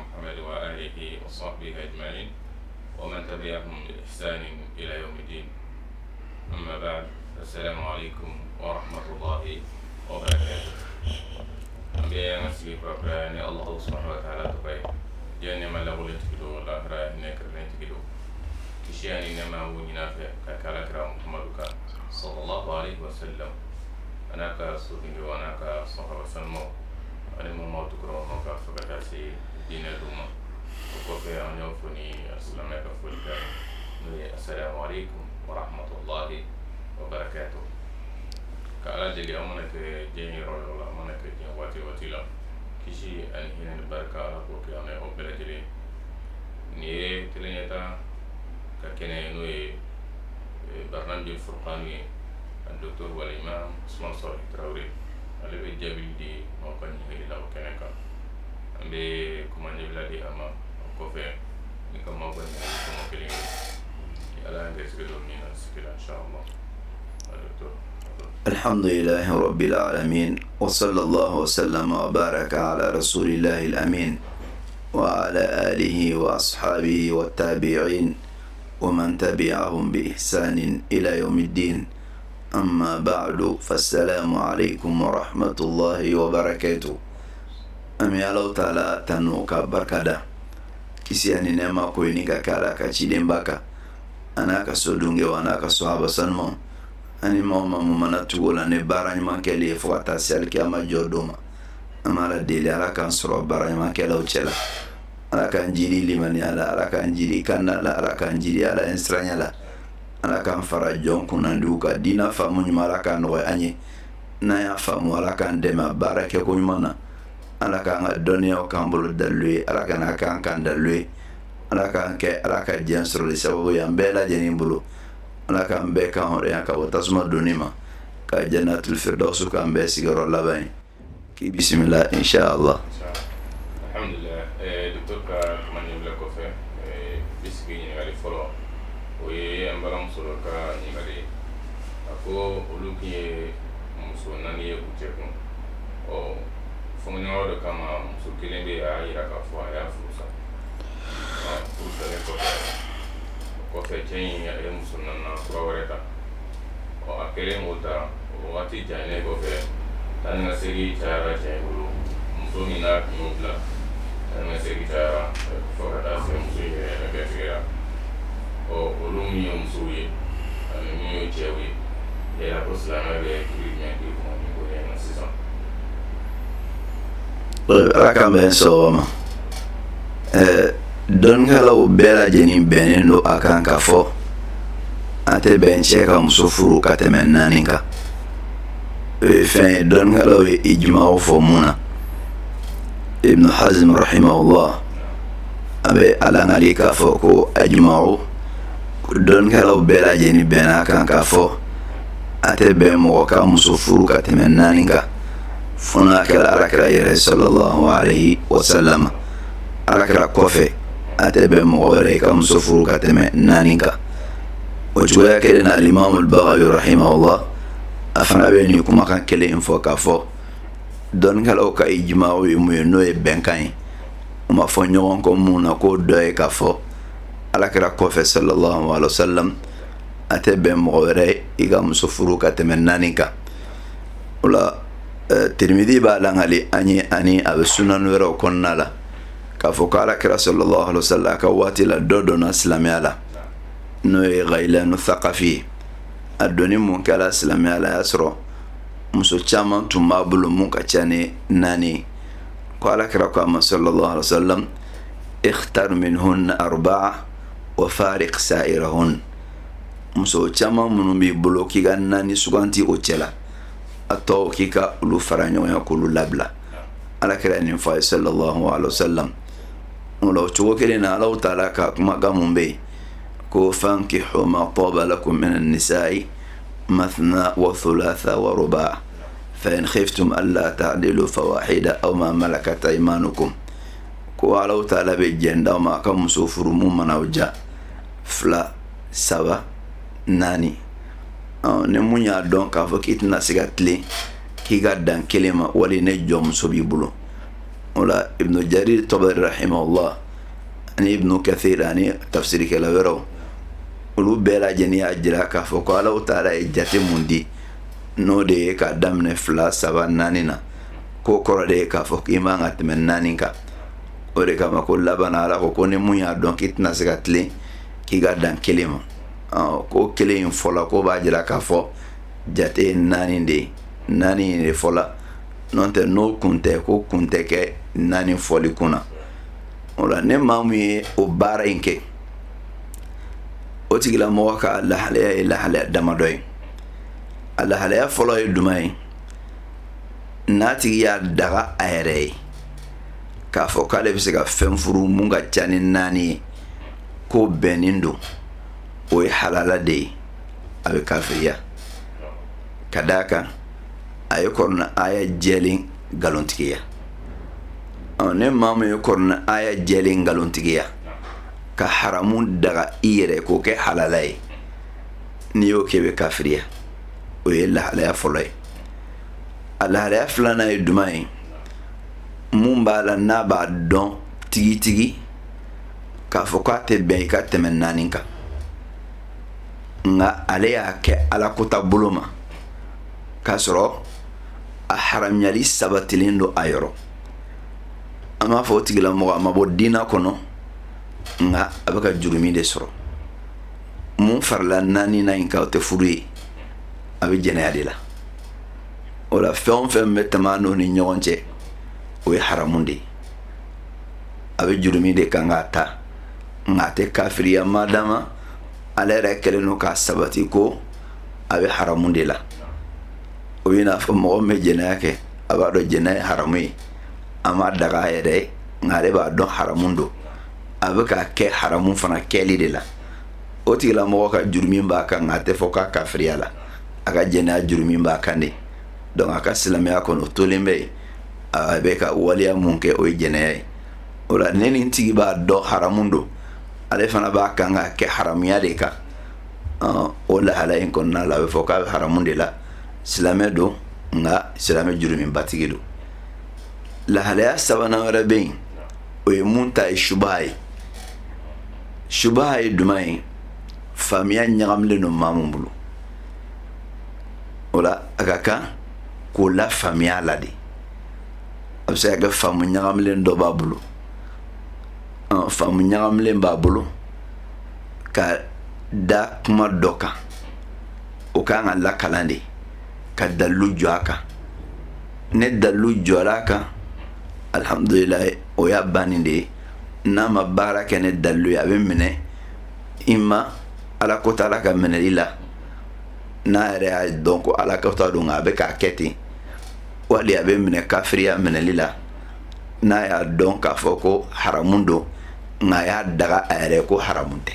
محمد وآله وصحبه أجمعين ومن تبعهم بإحسان إلى يوم الدين. أما بعد، السلام عليكم ورحمة الله وبركاته. أمبيا نسي برابراني الله سبحانه وتعالى تبعي جاني ما لغولي تكدو الله رأي نكرني تكدو كشياني نما وننافع كالا كرام محمد صلى الله عليه وسلم. أنا كسودين وأنا كصحابة سلمو أنا موت كرام موكا فكتاسي دين الروما وكفي أن يوفني السلام عليكم السلام عليكم ورحمة الله وبركاته. كألا جلي أمانك جيني رول الله أمانك جيني واتي لا كشي أن هنا البركة وكي أنا أقبل جلي نيه تلينيتا كأنه نوي برنامج الفرقاني الدكتور والإمام عثمان صالح تراوري على بيجابي دي موقع نهائي لا وكنكا أمبي كمان جبلا دي أما كوفي نكمل موقع نهائي كم كلين على أنجز كده من السكيل إن شاء الله. الدكتور الحمد لله رب العالمين وصلى الله وسلم وبارك على رسول الله الأمين وعلى آله وأصحابه والتابعين ومن تبعهم بإحسان إلى يوم الدين. أما بعد، فالسلام عليكم ورحمة الله وبركاته. أمي الله تعالى تنوكا بركادا كسياني نما كويني كالا كاتشيدين باكا أنا كسودونغي وأنا كصحابة سلمان أني ماما ممنا تقول أني باراني ما كلي فواتا سيالكي أما جودوما أما لا ديلي على كان سرو باراني ما كلا وچلا على كان جيري لمن على كان جيري كان لا على كان جيري على إنسرانيا لا على كان فرجون كنا ندوكا دينا فامو نما على كان نوي أني نايا فامو على كان ديما بارك يكون منا على كان الدنيا وكان بلو دلوي على كان دلوي على كان كي على كان جنسر لسبب ينبيلا جنين بلو على كان بيكا هوريا كا وتسمى دونيما كا جنة الفردوس كان بيسيغر اللباني كي بسم الله إن شاء الله. الحمد لله. دكتور كمان يبلغ كوفي بيسكي نيغالي فولو ويأمبرا مسولوكا نيغالي أكو أولوكي مسوناني يكوتيكم أو فمنيو كما مسوكيلين بي آيرا كفوا يا فروسا فروسا لكوفي kofe chenyi ya musulman na kurawareta o akele mota o wati jane kofe tan na segi tara jengulu musumi na knubla tan na segi tara fokata se musuye na gafira o ulumi yo musuye ani yo chewi ya poslama be kirime di ko ni ko ya sisa rakam ben so ma don kala o bela jeni benendo akan ka fo ate ben cheka musufuru katemen naninka fe don kala o ijma o fo muna ibn hazm rahimahullah abe ala ngalika fo ko ajma'u don kala o bela jeni ben akan ka fo ate ben mo ka musufuru katemen naninka funa kala rakra yere sallallahu alayhi wa sallam rakra kofe أتبع مغوريك ومسفروك أتمع نانيك وجوايا كلنا الإمام البغوي رحمه الله أفنى بينيكم أكان كلين فوكا فو دون كالوكا إجماعو يمينو يبنكاين وما فنيوان كمونا كو دويكا فو على كرا كوفي صلى الله عليه وسلم أتبع مغوريك ومسفروك أتمع نانيك ولا ترمذي بالانغالي أني أبسونا نورو كنا لا كفوكالا كرا صلى الله عليه وسلم كواتي لا دودونا اسلامي على نوي غيلان الثقافي الدوني منكلا اسلامي على يسرو مسو تشامان توما بلو منكا تشاني ناني قال كرا كما صلى الله عليه وسلم اختر منهن أربعة وفارق سائرهن مسو تشامان منو بي بلو كيغا ناني سوغانتي اوتشلا اتو كيكا لو فرانيو يقولوا لابلا على كرا نفاي صلى الله عليه وسلم ولو توكلنا لو تلاك ما قاموا به كو فانكحوا ما طاب لكم من النساء مثنى وثلاثة ورباع فإن خفتم ألا تعدلوا فواحدة أو ما ملكت أيمانكم كو لو تلا بجند أو ما كم سفر ممن أوجا فلا سبا ناني نمونيا دونك فكيتنا سيغاتلي كي غدان كلمة ولي نجوم سبي بلو ولا ابن جرير الطبري رحمه الله أني ابن كثير أني تفسير كلا ورو ولو بلا جنيا أجراك فقال تعالى إجتي مندي no de ka damne fla saba nanina ko koro de ka fo ima ngat men naninka o de kama ko labana ala ko ne munya don kitna sagatle ki ga dan kelima ko kelin fola ko ba jira ka fo jate naninde nani fola non te no kunte ko kunte ke nani foli kuna ola ne mamu ye o bara inke o tigila mo ka la hale damadoy ala halaya fɔlɔ ye duman ye n'a tigi y'a daga a yɛrɛ ye k'a fɔ k'ale bɛ se ka fɛn furu mun ka ca ni 4 ye ko bɛnnen don o ye halala de ye a bɛ kafiriya ka d'a kan a ye kɔrɔna aya jɛlen nkalontigiya ne maa min ye kɔrɔna aya jɛlen nkalontigiya ka haramu daga i yɛrɛ k'o kɛ halala ye n'i y'o kɛ i bɛ kafiriya o ye lahalaya fɔlɔ ye a lahalaya filanan ye duman ye mun b'a la n'a b'a dɔn tigitigi k'a fɔ k'a tɛ bɛn i ka tɛmɛ 4 kan nka ale y'a kɛ ala kota bolo ma k'a sɔrɔ a haramuyali sabatilen don a yɔrɔ an b'a fɔ o tigilamɔgɔ a ma bɔ diinɛ kɔnɔ nka a bɛ ka jurumi de sɔrɔ mun farila 4 na in kan o tɛ furu ye a bɛ jɛnɛya de la o la fɛn o fɛn bɛ tɛmɛ n'o ni ɲɔgɔn cɛ o ye haramu de ye a bɛ jurumi de kan k'a ta nka a tɛ kafiriya madama ale yɛrɛ kɛlen don k'a sabati ko a bɛ haramu de la o ye n'a fɔ mɔgɔ min bɛ jɛnɛya kɛ a b'a dɔn jɛnɛya ye haramu ye a ma daga a yɛrɛ ye nka ale b'a dɔn haramu don a bɛ k'a kɛ haramu fana kɛli de la o tigilamɔgɔ ka jurumi b'a kan nka a tɛ fɔ k'a kafiriya la a ka jɛnɛya jurumi b'a kan de donc a ka silamɛya kɔnɔ o tolen bɛ yen a bɛ ka waleya mun kɛ o ye jɛnɛya ye o la ne ni n tigi b'a dɔn haramu don ale fana b'a kan k'a kɛ haramuya de kan o lahala in kɔnɔna la a bɛ fɔ k'a bɛ haramu de la silamɛ don nka silamɛ jurumibatigi don lahalaya sabanan wɛrɛ bɛ yen o ye mun ta ye subaha ye subaha ye duman ye faamuya ɲagamilen don maa mun bolo o la a ka kan k'o la faamuya la de a bɛ se ka kɛ faamu ɲagamilen dɔ b'a bolo faamu ɲagamilen b'a bolo ka da kuma dɔ kan o kan ka lakalan de ka dalilu jɔ a kan ne dalilu jɔra a kan alhamdulilayi o y'a bannen de ye n'a ma baara kɛ ne dalilu ye a bɛ minɛ i ma ala ko t'ala ka minɛli la n'a yɛrɛ y'a dɔn ko ala ka t'a don nka a bɛ k'a kɛ ten wali a bɛ minɛ kafiriya minɛli la n'a y'a dɔn k'a fɔ ko haramu don nka a y'a daga a yɛrɛ ko haramu tɛ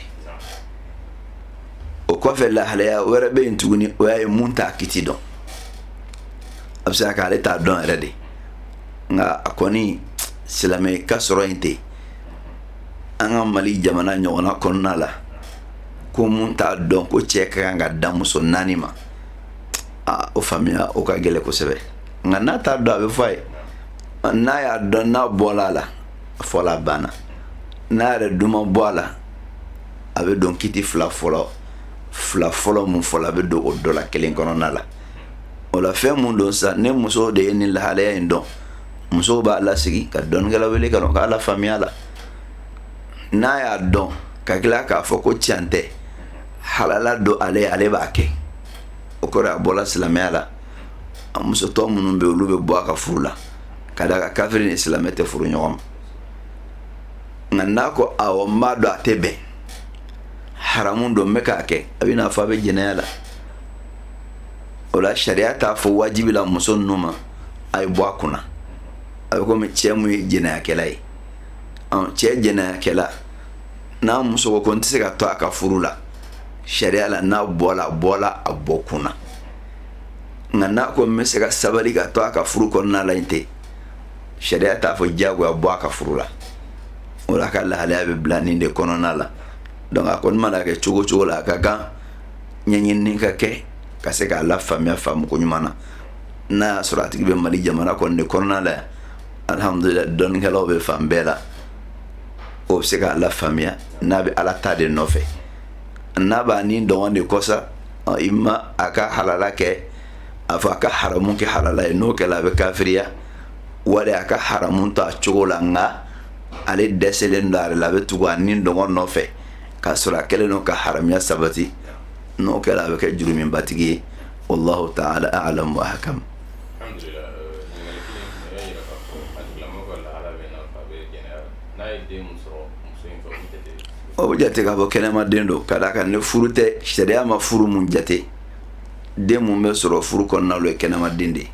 o kɔfɛ lahalaya wɛrɛ bɛ yen tuguni o y'a ye mun t'a kiti dɔn a bɛ se ka ale t'a dɔn yɛrɛ de nka a kɔni silamɛ ka sɔrɔ yen ten an ka mali jamana ɲɔgɔnna kɔnɔna la ko mun t'a dɔn ko cɛ ka kan ka da muso 4 ma o faamuya o ka gɛlɛn kosɛbɛ nka n'a t'a dɔn a bɛ fɔ a ye n'a y'a dɔn n'a bɔla a la a fɔla a banna n'a yɛrɛ dun ma bɔ a la a bɛ don kiti fila fɔlɔ mun fɔla a bɛ don o dɔ la kelen kɔnɔna la o la fɛn mun don sa ne muso de ye nin lahalaya in dɔn musow b'a lasigi ka dɔnnikɛla wele ka k'a la faamuya la n'a y'a dɔn ka tila k'a fɔ ko tiɲɛ tɛ halala don ale b'a kɛ o kɔrɔ a bɔla silamɛya la a musotɔ minnu bɛ olu bɛ bɔ a ka furu la ka da ka kafiri ni silamɛ tɛ furu ɲɔgɔn ma nka n'a ko awɔ n b'a dɔn a tɛ bɛn haramu don n bɛ k'a kɛ a bɛ n'a fɔ a bɛ jɛnɛya la o la sariya t'a fɔ wajibi la muso ninnu ma a ye bɔ a kunna a bɛ komi cɛ mun ye jɛnɛyakɛla ye cɛ jɛnɛyakɛla n'a muso ko n tɛ se ka to a ka furu la sariya la n'a bɔla a bɔ kunna nka n'a ko n bɛ se ka sabali ka to a ka furu kɔnɔna la yen ten sariya t'a fɔ diyagoya bɔ a ka furu la o la a ka lahalaya bɛ bila nin de kɔnɔna la donc a kɔni mana kɛ cogo o cogo la a ka kan ɲɛɲinini ka kɛ ka se k'a la faamuya faamu ko ɲuman na n'a y'a sɔrɔ a tigi bɛ mali jamana kɔni de kɔnɔna la yan alhamdulillah dɔnnikɛlaw bɛ fan bɛɛ la o bɛ se k'a la faamuya n'a bɛ ala ta de nɔfɛ n'a b'a ni dɔgɔn de kɔsa i ma a ka halala kɛ a fɔ a ka haramu kɛ halala ye n'o kɛla a bɛ kafiriya wali a ka haramu to a cogo la nka ale dɛsɛlen don ale la a bɛ tugu a ni dɔgɔn nɔfɛ k'a sɔrɔ a kɛlen don ka haramiya sabati n'o kɛla a bɛ kɛ jurumibatigi ye wallahu ta'ala a'lam wa ahkam. o jate ka bɔ kɛnɛmaden don ka d'a kan ni furu tɛ sariya ma furu mun jate den mun bɛ sɔrɔ furu kɔnɔna olu ye kɛnɛmaden de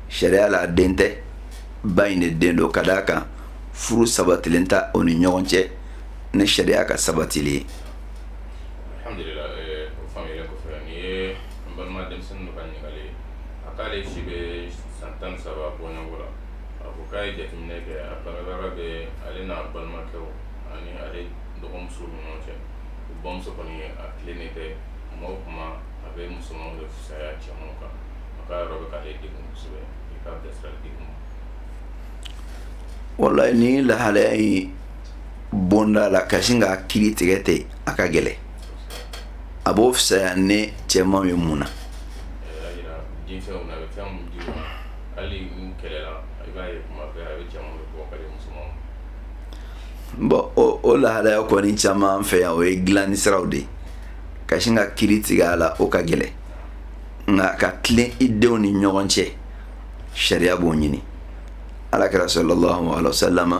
sariya la den tɛ ba in de den don ka d'a kan furu sabatilen ta o ni ɲɔgɔn cɛ ni sariya ka sabatili ye. alhamdulillah o faamuyalen kɔfɛ ni ye n balima denmisɛnnin dɔ ka ɲininkali a k'ale si bɛ san 13 bɔɲɔgɔnko la a ko k'a ye jateminɛ kɛ a bangebaga bɛ ale n'a balimakɛw ani ale dɔgɔmuso ni ɲɔgɔn cɛ o bamuso kɔni a tilennen tɛ kuma o kuma a bɛ musomanw de fisaya cɛmanw kan a ka yɔrɔ bɛ k'ale degun kosɛbɛ i k'a bilasirali di ma. wallahi ni lahalaya in bonda la ka sin k'a kiri tigɛ ten a ka gɛlɛn a b'o fisaya ne cɛmanw ye mun na. jinfɛnw na a bɛ fɛn mun di ma hali ni kɛlɛla i b'a ye kuma bɛɛ a bɛ cɛmanw de bɔ ka di musomanw ma. bon o lahalaya kɔni caman fɛ yan o ye dilanni siraw de ka sin ka kiri tigɛ a la o ka gɛlɛn nka ka tilen i denw ni ɲɔgɔn cɛ sariya b'o ɲini alakira sallallahu alaihi wasallam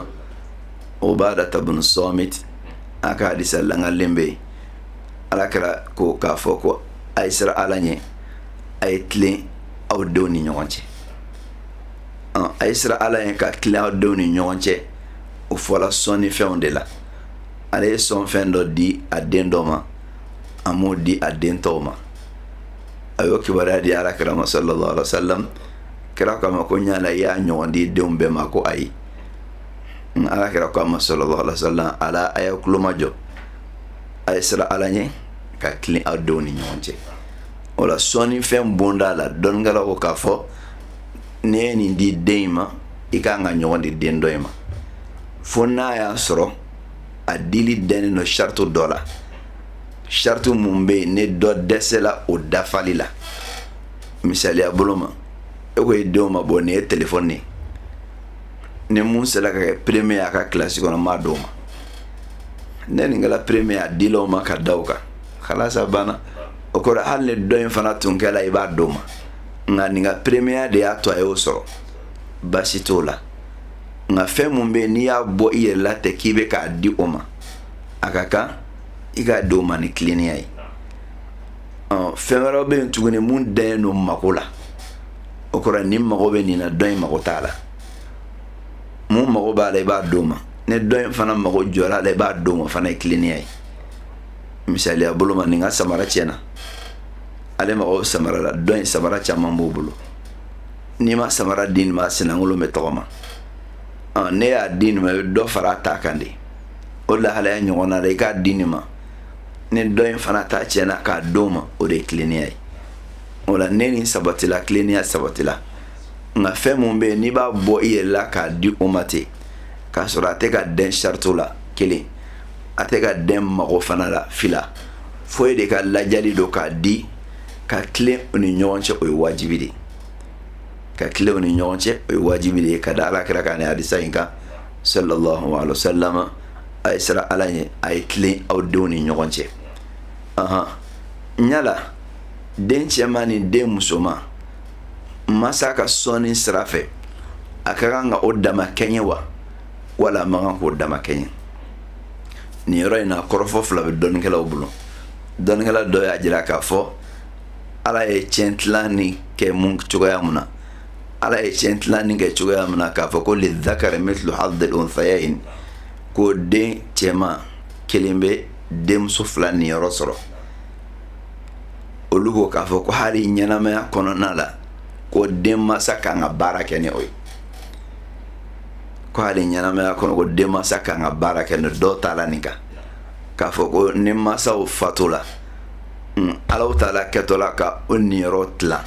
Ubadata bin Samit a ka hadisa langalen bɛ yen alakira ko k'a fɔ ko a ye siran ala ɲɛ a ye tilen aw denw ni ɲɔgɔn cɛ a ye siran ala ɲɛ ka tilen aw denw ni ɲɔgɔn cɛ o fɔla sɔnnifɛnw de la ale ye sɔnfɛn dɔ di a den dɔ ma a m'o di a den tɔw ma a y'o kibaruya di alakira ma sallallahu alaihi wasallam kira ko a ma ko ɲala i y'a ɲɔgɔn di denw bɛɛ ma ko ayi alakira ko a ma sallallahu alaihi wasallam ala a y'a tulo majɔ a ye siran ala ɲɛ ka tilen aw denw ni ɲɔgɔn cɛ o la sɔnnifɛn bonda la dɔnnikɛla ko k'a fɔ n'i ye nin di den in ma i kan ka ɲɔgɔn di den dɔ in ma fo n'a y'a sɔrɔ a dili dɛnnen don sariti dɔ la sariti mun bɛ yen ni dɔ dɛsɛla o dafali la misaliya bolo ma e ko i denw ma bɔ nin ye telefɔni ye ni mun sera ka kɛ premier a ka kilasi kɔnɔ m'a d'o ma ne nin kɛla premier a dila o ma ka da o kan halasa banna o kɔrɔ hali ni dɔ in fana tun kɛla i b'a d'o ma nka nin ka premier de y'a to a y'o sɔrɔ baasi t'o la nka fɛn mun bɛ yen n'i y'a bɔ i yɛrɛ la tɛ k'i bɛ k'a di o ma a ka kan i k'a di o ma ni kilennenya ye fɛn wɛrɛw bɛ yen tuguni mun dɛnnen don mako la o kɔrɔ ni mago bɛ nin na dɔ in mago t'a la mun mago b'a la i b'a d'o ma ni dɔ in fana mago jɔra a la i b'a d'o ma fana ye kilennenya ye misaliya bolo ma nin ka samara tiɲɛna ale mago samara la dɔ in samara caman b'o bolo n'i ma samara di nin ma sinankolon bɛ tɔgɔma ne y'a di nin ma i bɛ dɔ fara a ta kan de o lahalaya ɲɔgɔn na la i k'a di nin ma ni dɔ in fana ta tiɲɛna k'a d'o ma o de ye kilennenya ye o la ne nin sabatila kilennenya sabatila nka fɛn mun bɛ yen n'i b'a bɔ i yɛrɛ la k'a di o ma ten k'a sɔrɔ a tɛ ka den sarito la kelen a tɛ ka den mago fana la fila fo e de ka lajali don k'a di ka tilen o ni ɲɔgɔn cɛ o ye wajibi de ka tilen o ni ɲɔgɔn cɛ o ye wajibi de ka da alakira kan ni hadisa in kan sallallahu alaihi wasallam a ye siran ala ɲɛ a ye tilen aw denw ni ɲɔgɔn cɛ ɲala den cɛman ni den musoman masa ka sɔnni sira fɛ a ka kan ka o dama kɛɲɛ wa wala a man kan k'o dama kɛɲɛ nin yɔrɔ in na kɔrɔfɔ fila bɛ dɔnnikɛlaw bolo dɔnnikɛla dɔ y'a jira k'a fɔ ala ye tiɲɛ tilanni kɛ mun cogoya mun na ala ye tiɲɛ tilanni kɛ cogoya mun na k'a fɔ ko lidhakari mithlu haddil unthayayn ko den cɛman kelen bɛ denmuso fila niyɔrɔ sɔrɔ olu ko k'a fɔ ko hali ɲɛnamaya kɔnɔna la ko denmansa kan ka baara kɛ ni o ye ko hali ɲɛnamaya kɔnɔ ko denmansa kan ka baara kɛ ni dɔw ta la nin kan k'a fɔ ko ni mansaw fato la alaw taala kɛtɔla ka o niyɔrɔ tilan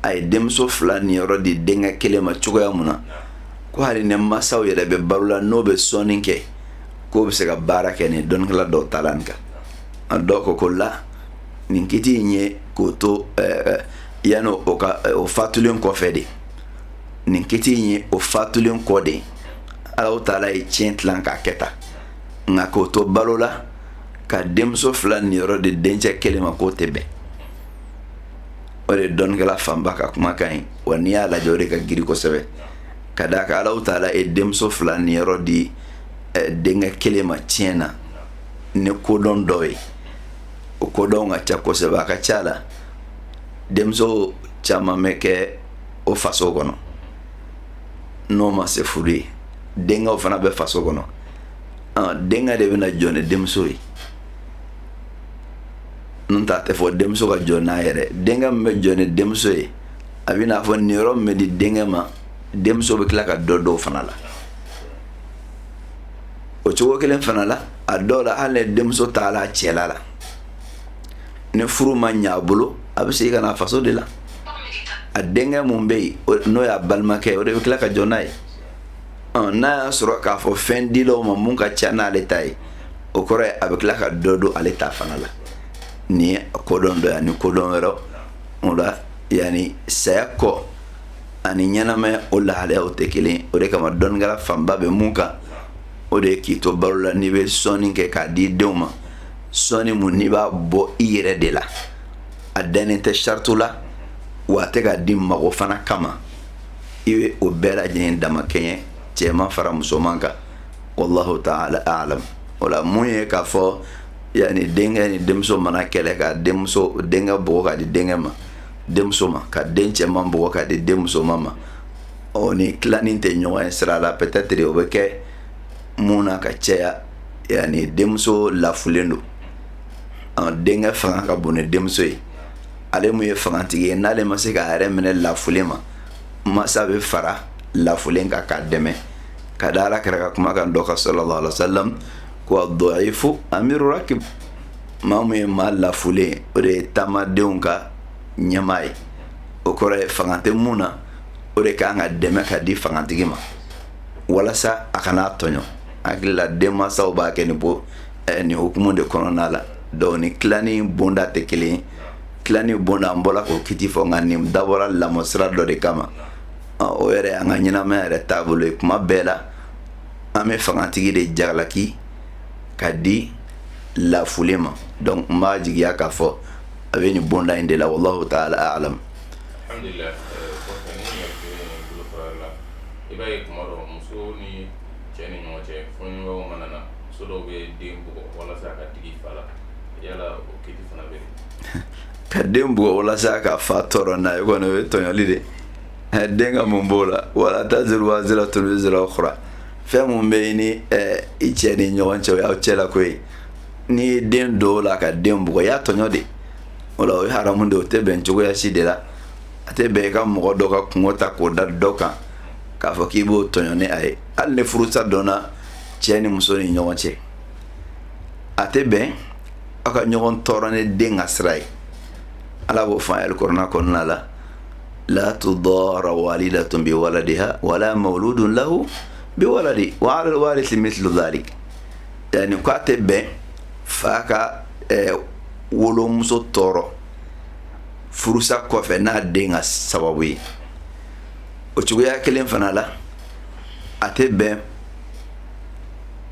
a ye denmuso fila niyɔrɔ di denkɛ kelen ma cogoya mun na ko hali ne masaw yɛrɛ bɛ balo la n'o bɛ sɔɔni kɛ k'o bɛ se ka baara kɛ ni dɔnnikɛla dɔw taala nin kan a dɔw ko la nin kiti in ye k'o to yanni o fatulen kɔfɛ de nin kiti in ye o fatulen kɔ de Ala taala ye tiɲɛ tilan k'a kɛ tan nka k'o to balo la ka denmuso fila niyɔrɔ de dencɛ kelen ma k'o tɛ bɛn o de dɔnnikɛla fanba ka kumakan ye wa n'i y'a lajɛ o de ka giri kosɛbɛ ka d'a kan Ala taala ye denmuso fila niyɔrɔ di denkɛ kelen ma tiɲɛ na ni kodɔn dɔ ye o kodɔn ka ca kosɛbɛ a ka ca la denmuso caman bɛ kɛ o faso kɔnɔ n'o ma se furu ye denkɛw fana bɛ faso kɔnɔ denkɛ de bɛna jɔ ni denmuso ye n'o tɛ a tɛ fɔ denmuso ka jɔ n'a yɛrɛ denkɛ min bɛ jɔ ni denmuso ye a bɛ n'a fɔ niyɔrɔ min bɛ di denkɛ ma denmuso bɛ tila ka dɔ dɔw fana la o cogo kelen fana la a dɔw la hali ni denmuso taala a cɛla la ni furu ma ɲɛ a bolo a bɛ segin ka na faso de la a denkɛ mun bɛ yen n'o y'a balimakɛ o de bɛ tila ka jɔ n'a ye n'a y'a sɔrɔ k'a fɔ fɛn dilaw ma mun ka ca n'ale ta ye o kɔrɔ ye a bɛ tila ka dɔ don ale ta fana la nin ye kodɔn dɔ ye ani kodɔn wɛrɛw o la yanni saya kɔ ani ɲɛnamaya o lahalayaw tɛ kelen o de kama dɔnnikɛla fanba bɛ mun kan o de ye k'i to balo la n'i bɛ sɔnni kɛ k'a di denw ma sɔnni mun n'i b'a bɔ i yɛrɛ de la a dannen tɛ sarito la wa a tɛ k'a di mago fana kama i bɛ o bɛɛ lajɛlen dama kɛɲɛ cɛman fara musoman kan wallahu ta'ala a'lam o la mun ye k'a fɔ yanni denkɛ ni denmuso mana kɛlɛ ka denkɛ bugɔ ka di denmuso ma ka den cɛman bugɔ ka di denmusoman ma ni tilanni tɛ ɲɔgɔn ye sira la peut-être o bɛ kɛ mun na ka caya yanni denmuso lafulen don denkɛ fanga ka bon ni denmuso ye ale mun ye fangatigi ye n'ale ma se k'a yɛrɛ minɛ lafulen ma masa bɛ fara lafulen kan k'a dɛmɛ ka da Alakira ka kumakan dɔ kan sallallahu alaihi wasallam ko ad-da'ifu amiru rakib maa mun ye maa lafulen o de ye taamadenw ka ɲɛmaa ye o kɔrɔ ye fanga tɛ mun na o de kan ka dɛmɛ ka di fangatigi ma walasa a kana tɔɲɔ hakili la denmansaw b'a kɛ nin hukumu de kɔnɔna la donc ni tilanni bonda tɛ kelen ye tilanni bonda an bɔra k'o kiti fɔ nka nin dabɔra lamɔ sira dɔ de kama o yɛrɛ an ka ɲɛnamaya yɛrɛ taabolo ye kuma bɛɛ la an bɛ fangatigi de jagalaki ka di lafulen ma donc n b'a jigiya k'a fɔ a bɛ nin bonda in de la wallahu ta'ala a'lam. Alhamdulillah kɔfɛ ni ɲininkali bolo fara la i b'a ye kuma dɔ muso ni cɛ ni ɲɔgɔn cɛ fɔɲɔgɔnw mana na muso dɔw bɛ den bugɔ walasa ka digi fa la yala o kiti fana bɛ yen. Ka den bugɔ walasa ka fa tɔɔrɔ n'a ye kɔni o ye tɔɲɔli de den ka mun b'o la wala taziru waziratun wizra ukhra fɛn mun bɛ yen ni i cɛ ni ɲɔgɔn cɛ o y'aw cɛ la ko ye n'i ye den dɔw la ka den bugɔ i y'a tɔɲɔ de o la o ye haramu de o tɛ bɛn cogoya si de la a tɛ bɛn i ka mɔgɔ dɔ ka kungo ta k'o da dɔ kan k'a fɔ k'i b'o tɔɲɔ ni a ye hali ni furusa dɔnna cɛ ni muso ni ɲɔgɔn cɛ a tɛ bɛn aw ka ɲɔgɔn tɔɔrɔ ni den ka sira ye ala b'o fɔ alikɔrɔna kɔnɔna la la tudara walidatun bi waladiha wala mawludun lahu bi waladi wa ala alwarisi mithlu dhalik yani ko a tɛ bɛn fa ka wolomuso tɔɔrɔ furusa kɔfɛ n'a den ka sababu ye o cogoya kelen fana la a tɛ bɛn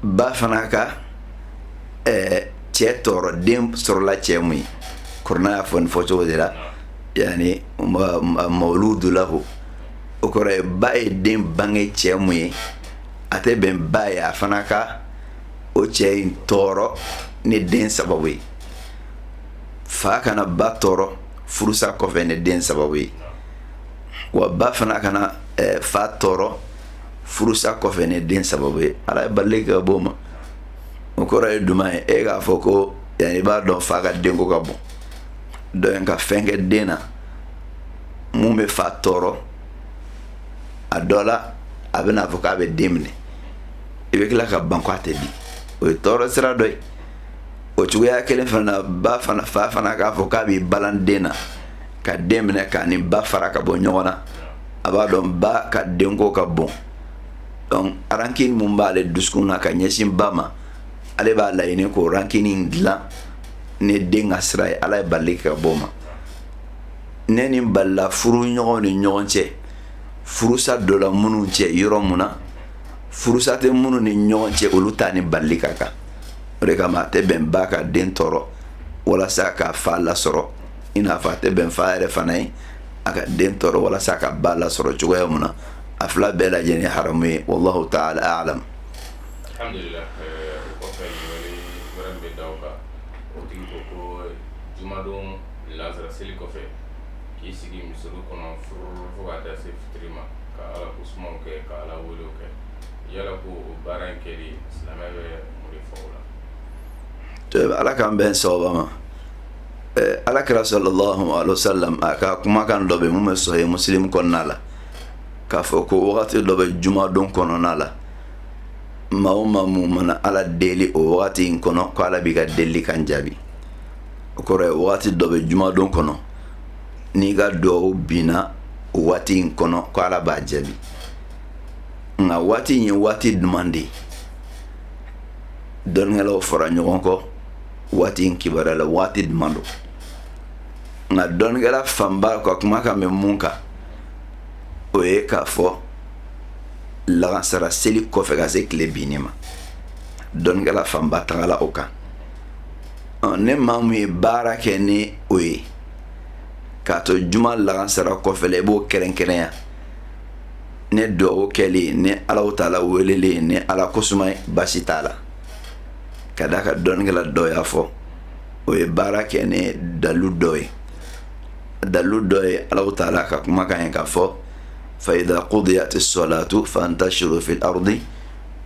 ba fana ka cɛ tɔɔrɔ den sɔrɔla cɛ mun ye kɔrɔna y'a fɔ nin fɔcogo de la yani mawludu lahu o kɔrɔ ye ba ye den bange cɛ mun ye a tɛ bɛn ba ye a fana ka o cɛ in tɔɔrɔ ni den sababu ye fa kana ba tɔɔrɔ furusa kɔfɛ ni den sababu ye wa ba fana kana fa tɔɔrɔ furusa kɔfɛ ni den sababu ye ala ye balile ka bɔ ma o kɔrɔ ye duman ye e k'a fɔ ko yani i b'a dɔn fa ka denko ka bon donc ka fɛn kɛ den na mun bɛ fa tɔɔrɔ a dɔ la a bɛ n'a fɔ k'a bɛ den minɛ i bɛ tila ka ban ko a tɛ di o ye tɔɔrɔ sira dɔ ye o cogoya kelen fana ba fana fa fana k'a fɔ k'a b'i balan den na ka den minɛ k'a ni ba fara ka bɔ ɲɔgɔn na a b'a dɔn ba ka denko ka bon donc rankini mun b'ale dusukun na ka ɲɛsin ba ma ale b'a laɲini k'o rankini dilan ni den ka sira ye ala ye bali ka bɔ ma ne ni balila furu ɲɔgɔn ni ɲɔgɔn cɛ furusa dɔ la minnu cɛ yɔrɔ mun na furusa tɛ minnu ni ɲɔgɔn cɛ olu ta ni bali ka kan o de kama a tɛ bɛn ba ka den tɔɔrɔ walasa ka fa lasɔrɔ i n'a fɔ a tɛ bɛn fa yɛrɛ fana ye a ka den tɔɔrɔ walasa ka ba lasɔrɔ cogoya mun na a fila bɛɛ lajɛlen haramu ye wallahu ta'ala a'lam. Alhamdulillah, o kɔfɛ ɲininkali wɛrɛ bɛ da o kan o tigi ko ko jumadon lansara seli kɔfɛ k'i sigi misiri kɔnɔ fo ka taa se fitiri ma ka ala ko sumaw kɛ ka ala welew kɛ yala ko o baara in kɛli silamɛ bɛ mun de fɔ o la. ala k'an bɛn sababa ma alakira sallallahu alaihi wasallam a ka kumakan dɔ bɛ mun bɛ sahih muslim kɔnɔna la k'a fɔ ko wagati dɔ bɛ jumadon kɔnɔna la maa o maa mun mana ala deli o wagati in kɔnɔ ko ala b'i ka deli kan jaabi o kɔrɔ ye wagati dɔ bɛ jumadon kɔnɔ n'i ka duwawu binna o waati in kɔnɔ ko ala b'a jaabi nka waati in ye waati duman de ye dɔnnikɛlaw fara ɲɔgɔn kɔ waati in kibaruya la waati duman don nka dɔnnikɛla fanba ka kumakan bɛ mun kan o ye k'a fɔ lagansara seli kɔfɛ ka se tile binni ma dɔnnikɛla fanba tagala o kan ne maa mun ye baara kɛ ni o ye k'a to juma lagansara kɔfɛ la i b'o kɛrɛnkɛrɛnya ne duwawu kɛli ni Alahu Taala weleli ni ala kosuma basi t'a la ka d'a kan dɔnnikɛla dɔ y'a fɔ o ye baara kɛ ni dalu dɔ ye Alahu Taala ka kumakan ye k'a fɔ فإذا قضيت الصلاة فانتشروا في الأرض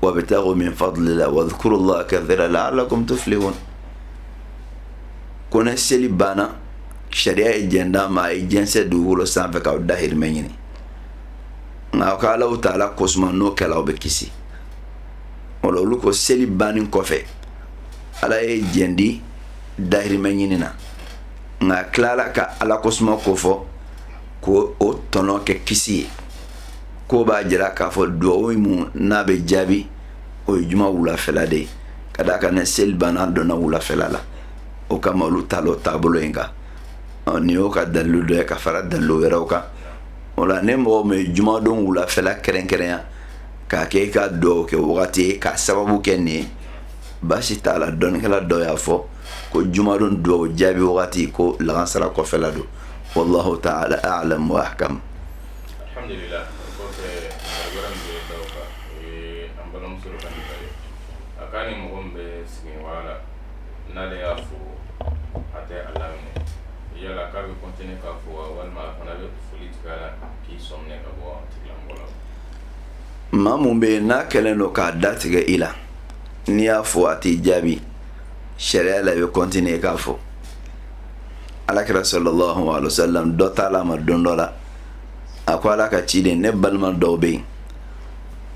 وابتغوا من فضل الله واذكروا الله كثيرا لعلكم تفلحون كون سيلي بانا شريعة جندا ما جنس دوغولو سانفة كاو داهر منيني ناو كالاو تعالى قسما نو كلاو بكيسي ولو لوكو سيلي بانين كوفي على جندي داهر منيني نا نا كلالا كا على قسما كوفو ko o tɔnɔ kɛ kisi ye ko b'a jira k'a fɔ duwawu mun n'a bɛ jaabi o ye juma wulafɛla de ye ka d'a kan ne seli banna donna wulafɛla la o kama olu t'a la o taabolo in kan nin y'o ka dalilu dɔ ye ka fara dalilu wɛrɛw kan o la ne mɔgɔ min ye jumadon wulafɛla kɛrɛnkɛrɛnya k'a kɛ i ka duwawu kɛ wagati ye k'a sababu kɛ nin ye baasi t'a la dɔnnikɛla dɔ y'a fɔ ko jumadon duwawu jaabi wagati ko lagansara kɔfɛla don والله تعالى أعلم وأحكم. الحمد لله. أكاني مغم بسكين ولا نالي أفو حتى ألامي يلا كابي كنتني كافو والما أنا بفليت كلا كي سومني كابو تكلم ولا ما مبينا كلنو كاداتك إلى نيافو أتي جابي شريعة لا بكونتني كافو alakira sallallahu alaihi wasallam dɔ t'a la ma don dɔ la a ko ala ka ciden ne balima dɔw bɛ yen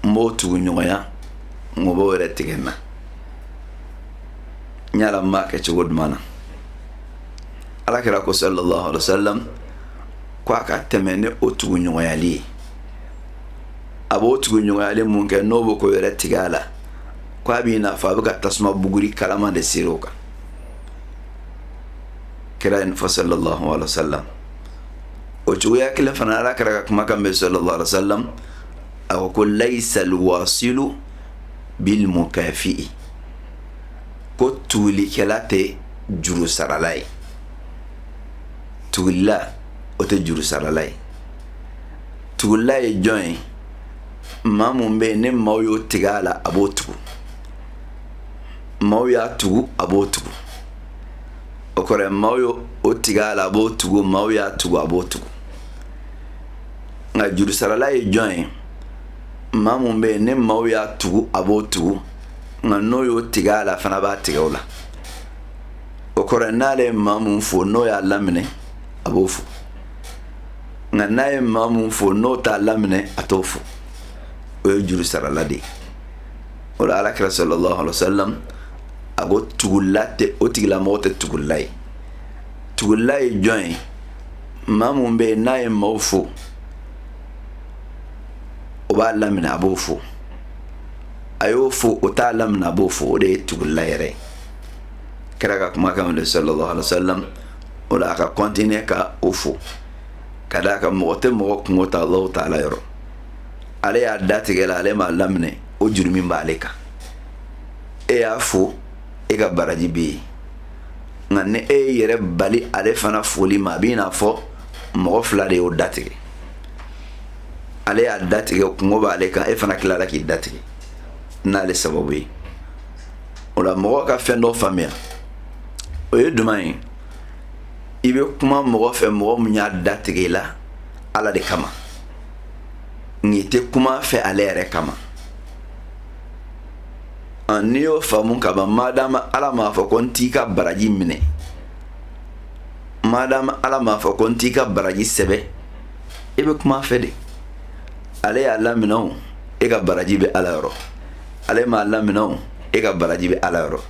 n b'o tugu ɲɔgɔnya n b'o yɛrɛ tigɛ n na n yala n b'a kɛ cogo duman na alakira ko sallallahu alaihi wasallam ko a ka tɛmɛ ni o tugu ɲɔgɔnyali ye a b'o tugu ɲɔgɔnyali mun kɛ n'o bɛ ko yɛrɛ tigɛ a la ko a b'i n'a fɔ a bɛ ka tasuma buguri kalama de siri o kan kira in fa sallallahu alaihi wasallam o cogoya kelen fana ala kira ka kumakan bɛ sallallahu alaihi wasallam a ko laysa alwasilu bil mukafi'i ko tugulikɛla tɛ juru sarala ye tugulila o tɛ juru sarala ye tugulila ye jɔn ye maa mun bɛ yen ni maaw y'o tigɛ a la a b'o tugu maaw y'a tugu a b'o tugu o kɔrɔ maaw y'o tigɛ a la a b'o tugu maaw y'a tugu a b'o tugu nka juru sarala ye jɔn ye maa mun bɛ yen ni maaw y'a tugu a b'o tugu nka n'o y'o tigɛ a la fana b'a tigɛ o la o kɔrɔ n'ale ye maa mun fo n'o y'a laminɛ a b'o fo nka n'a ye maa mun fo n'o t'a laminɛ a t'o fo o ye juru sarala de ye o la alakira sallallahu alaihi wasallam a ko tugula tɛ o tigilamɔgɔ tɛ tugula ye tugula ye jɔn ye maa mun bɛ yen n'a ye maaw fo o b'a laminɛ a b'o fo ayo fo o t'a lamina b'o fo o de ye tugula yɛrɛ kira ka kumakan de sallallahu alaihi wasallam o la a ka continuer ka o fo ka d'a kan mɔgɔ tɛ mɔgɔ kungo ta Allahu ta'ala yɔrɔ ale y'a datigɛ la ale m'a laminɛ o juru min b'ale kan e y'a fo e ka baraji bɛ yen nka ni e ye yɛrɛ bali ale fana foli ma a b'i n'a fɔ mɔgɔ fila de y'o datigɛ ale y'a datigɛ kungo b'ale kan e fana tilala k'i datigɛ n'ale sababu ye o la mɔgɔ ka fɛn dɔ faamuya o ye jumɛn ye i bɛ kuma mɔgɔ fɛ mɔgɔ min y'a datigɛ i la ala de kama n'i tɛ kuma fɛ ale yɛrɛ kama n'i y'o faamu kaban madama ala m'a fɔ ko n t'i ka baraji minɛ madama ala m'a fɔ ko n t'i ka baraji sɛbɛ i bɛ kuma fɛ de ale y'a laminɛ o e ka baraji bɛ ala yɔrɔ ale m'a laminɛ o e ka baraji bɛ ala yɔrɔ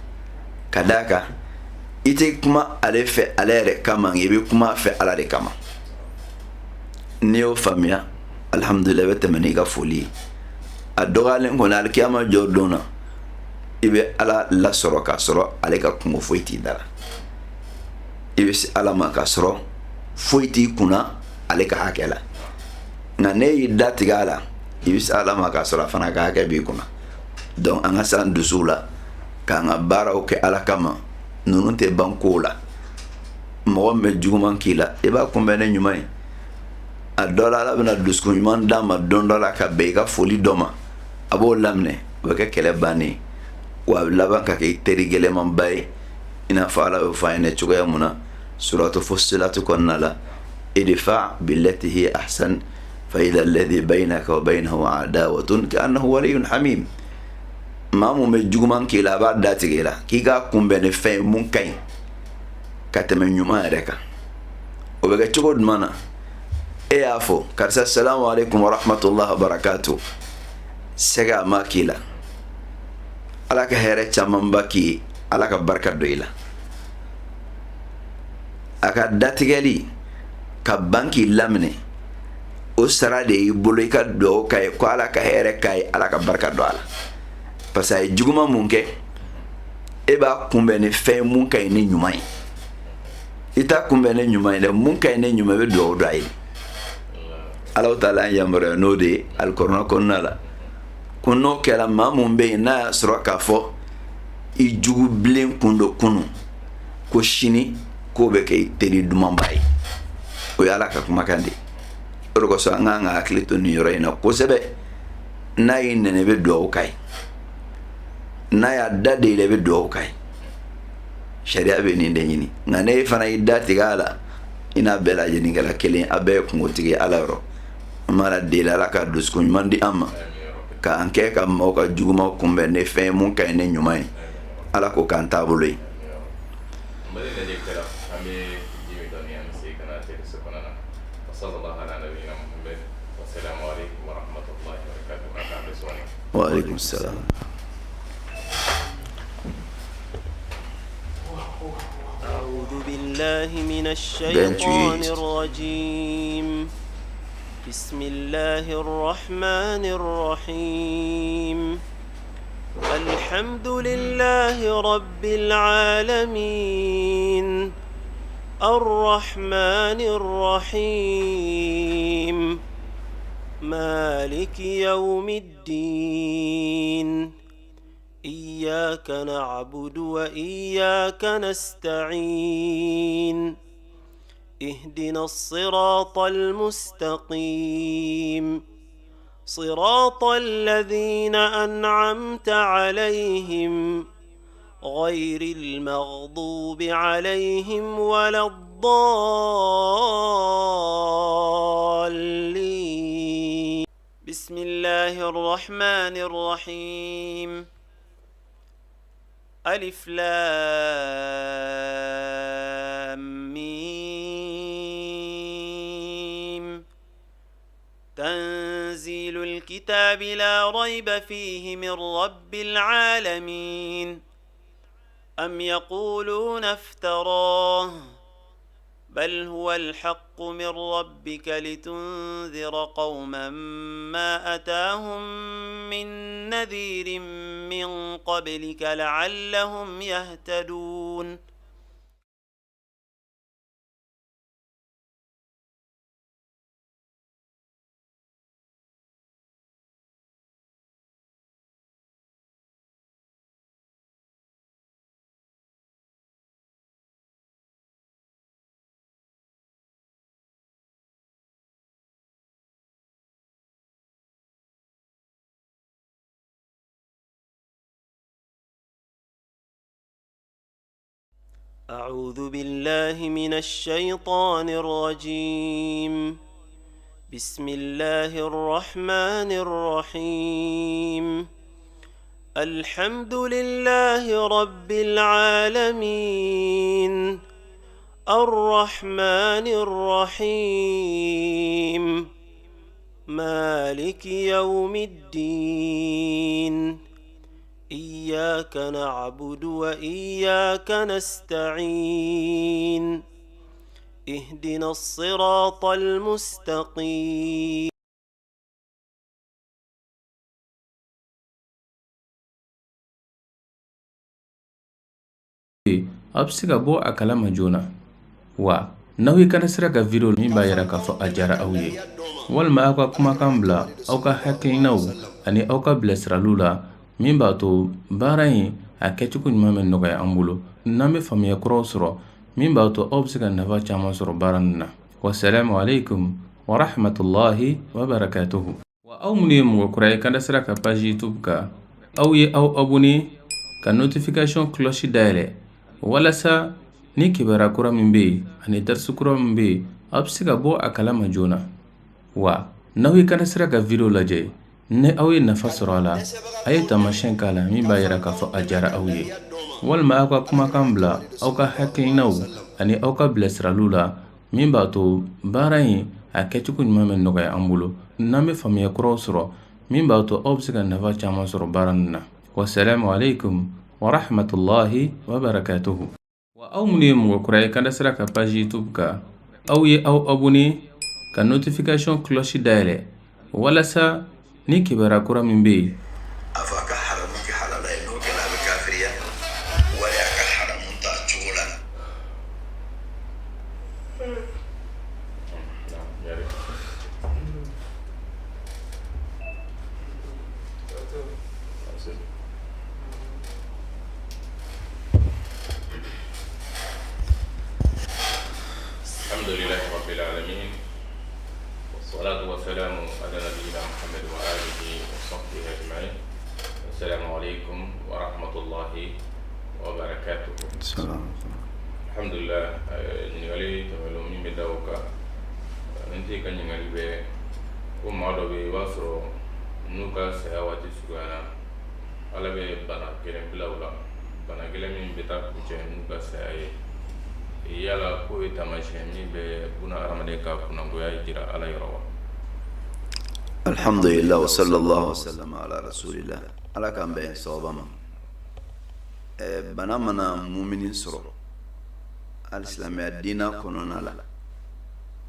ka d'a kan i tɛ kuma ale fɛ ale yɛrɛ kama i bɛ kuma fɛ ala de kama n'i y'o faamuya alhamdulilayi i bɛ tɛmɛ n'i ka foli ye a dɔgɔyalen kɔni alikiyama jɔ don na i bɛ ala lasɔrɔ k'a sɔrɔ ale ka kungo foyi t'i da la i bɛ se ala ma k'a sɔrɔ foyi t'i kunna ale ka hakɛ la nka ne y'i da tigɛ a la i bɛ se ala ma k'a sɔrɔ a fana ka hakɛ b'i kunna donc an ka s'an dusuw la k'an ka baaraw kɛ ala kama ninnu tɛ ban kow la mɔgɔ min bɛ juguman k'i la i b'a kunbɛn ni ɲuman ye a dɔ la ala bɛna dusukun ɲuman d'a ma don dɔ la ka bɛn i ka foli dɔ ma a b'o laminɛ o bɛ kɛ kɛlɛ bannen ye wa a bɛ laban ka kɛ teri gɛlɛmanba ye i n'a fɔ ala y'o fɔ an ye cogoya mun na suratu Fussilatu kɔnɔna la idfa billati hiya ahsan fa idha alladhi baynaka wa baynahu adawatun ka'annahu waliyyun hamim maa mun bɛ juguman k'i la a b'a datigɛ i la k'i k'a kunbɛn ni fɛn ye mun ka ɲi ka tɛmɛ ɲuman yɛrɛ kan o bɛ kɛ cogo jumɛn na e y'a fɔ karisa salamu alaikum wa rahmatullahi wa barakatuh sɛgɛ a ma k'i la ala ka hɛrɛ camanba k'i ye ala ka barika don i la a ka datigɛli ka ban k'i laminɛ o sara de y'i bolo i ka dugawu k'a ye ko ala ka hɛrɛ k'a ye ala ka barika don a la parce que a ye juguman mun kɛ e b'a kunbɛn ni fɛn mun ka ɲi ni ɲuman ye i t'a kunbɛn ni ɲuman ye dɛ mun ka ɲi ni ɲuman i bɛ dugawu don a ye ala ta'ala an yamaruya n'o de ye alikɔrɔna kɔnɔna la ko n'o kɛra maa mun bɛ yen n'a y'a sɔrɔ k'a fɔ i jugu bilen kun do kunu ko sini k'o bɛ kɛ i teri dumanba ye o ye ala ka kumakan de ye o de kosɔn an kan ka hakili to nin yɔrɔ in na kosɛbɛ n'a y'i nɛnɛ i bɛ dugawu k'a ye n'a y'a da de i la i bɛ dugawu k'a ye sariya bɛ nin de ɲini nka ne fana y'i da tigɛ a la i n'a bɛɛ lajɛlen kɛra kelen a bɛɛ ye kungotigi ye ala yɔrɔ an b'a deli ala ka dusukun ɲuman di an ma k'an kɛ ka maaw ka jugumaw kunbɛn ni fɛn ye mun ka ɲi ni ɲuman ye ala ko k'an taabolo ye wa alaikum salam أعوذ بالله من الشيطان الرجيم بسم الله الرحمن الرحيم الحمد لله رب العالمين الرحمن الرحيم مالك يوم الدين إياك نعبد وإياك نستعين اهدنا الصراط المستقيم صراط الذين أنعمت عليهم غير المغضوب عليهم ولا الضالين بسم الله الرحمن الرحيم ألف لام ميم تنزيل الكتاب لا ريب فيه من رب العالمين أم يقولون افتراه بل هو الحق من ربك لتنذر قوما ما أتاهم من نذير من قبلك لعلهم يهتدون أعوذ بالله من الشيطان الرجيم بسم الله الرحمن الرحيم الحمد لله رب العالمين الرحمن الرحيم مالك يوم الدين إياك نعبد وإياك نستعين اهدنا الصراط المستقيم absiga bo akalama jona wa nawi kana sira ga video min ba yara ka fa ajara awye walma aka kuma kan bla au ka hakilinaw ani au ka bla siralula min ba to barayin a kɛcogo ɲuman bɛ nɔgɔya an bolo n'an bɛ faamuya kuraw sɔrɔ min b'a to aw bɛ se ka nafa caman sɔrɔ baara nin na wasalamu alaikum wa rahmatullahi wa barakatuhu wa aw minnu ye mɔgɔ kura ye kan da sira ka page youtube kan aw ye aw abonné ka notification cloche dayɛlɛ walasa ni kibaruya kura min bɛ yen ani darsu kura min bɛ yen aw bɛ se ka bɔ a kalama joona wa n'aw ye kan da sira ka video lajɛ ne aw ye nafa sɔrɔ a la a ye taamasiyɛn k'a la min b'a yira k'a fɔ a diyara aw ye walima aw ka kumakan bila aw ka hakilinaw ani aw ka bilasiraliw la min b'a to baara in a kɛcogo ɲuman bɛ nɔgɔya an bolo n'an bɛ faamuya kuraw sɔrɔ min b'a to aw bɛ se ka nafa caman sɔrɔ baara nin na wasalamu alaikum wa rahmatullahi wa barakatuhu wa aw minnu ye mɔgɔ kura ye kan da sira ka page youtube kan aw ye aw abonné ka notification cloche dayɛlɛ walasa ni kibaruya kura min bɛ yen afa ka haramu kɛ halala ye n'o kɛla a bɛ kafiriya wali a ka haramu ta cogo la alhamdulillahi rabbil alamin wassalatu wassalamu ala nabiyyina Muhammad wa alihi wa sahbihi ajma'in. Assalamu alaikum wa rahmatullahi wa barakatuh. Alhamdulillah, nyingali tawalo min be dawka nanti kan nyingali be ko mado be wasro nuka sayawati sugana ala be bana kelen bilawla bana kelen min be ta kuce nuka sayaye yala ko tamasiyɛn min bɛ buna adamaden ka kunnangoya jira ala yɔrɔ wa. alhamdulillah wa sallallahu wa sallam ala rasulillah ala k'an bɛn sababa ma bana mana mumini sɔrɔ alisilamɛya diina kɔnɔna la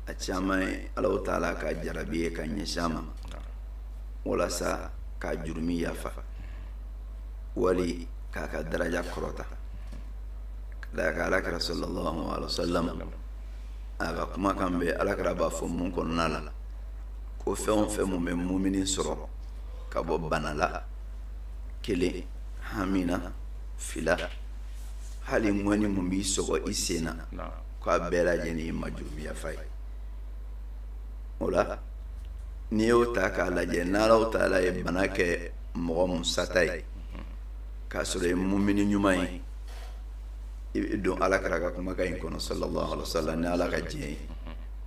a caman ye Allahu taala ka jarabi ye ka ɲɛsin a ma walasa ka jurumi yafa wali k'a ka daraja kɔrɔta da ka alakira sallallahu alaihi wasallam a ka kumakan bɛ alakira b'a fɔ mun kɔnɔna la ko fɛn o fɛn mun bɛ mumini sɔrɔ ka bɔ bana la kelen hamina fila hali ŋɔni mun b'i sɔgɔ i sen na k'a bɛɛ lajɛlen ye majurumiya fa ye o la n'i y'o ta k'a lajɛ n'Alahu taala ye bana kɛ mɔgɔ mun sata ye k'a sɔrɔ ye mumini ɲuman ye i bɛ don alakira ka kumakan in kɔnɔ sallallahu alaihi wasallam ni ala ka diɲɛ ye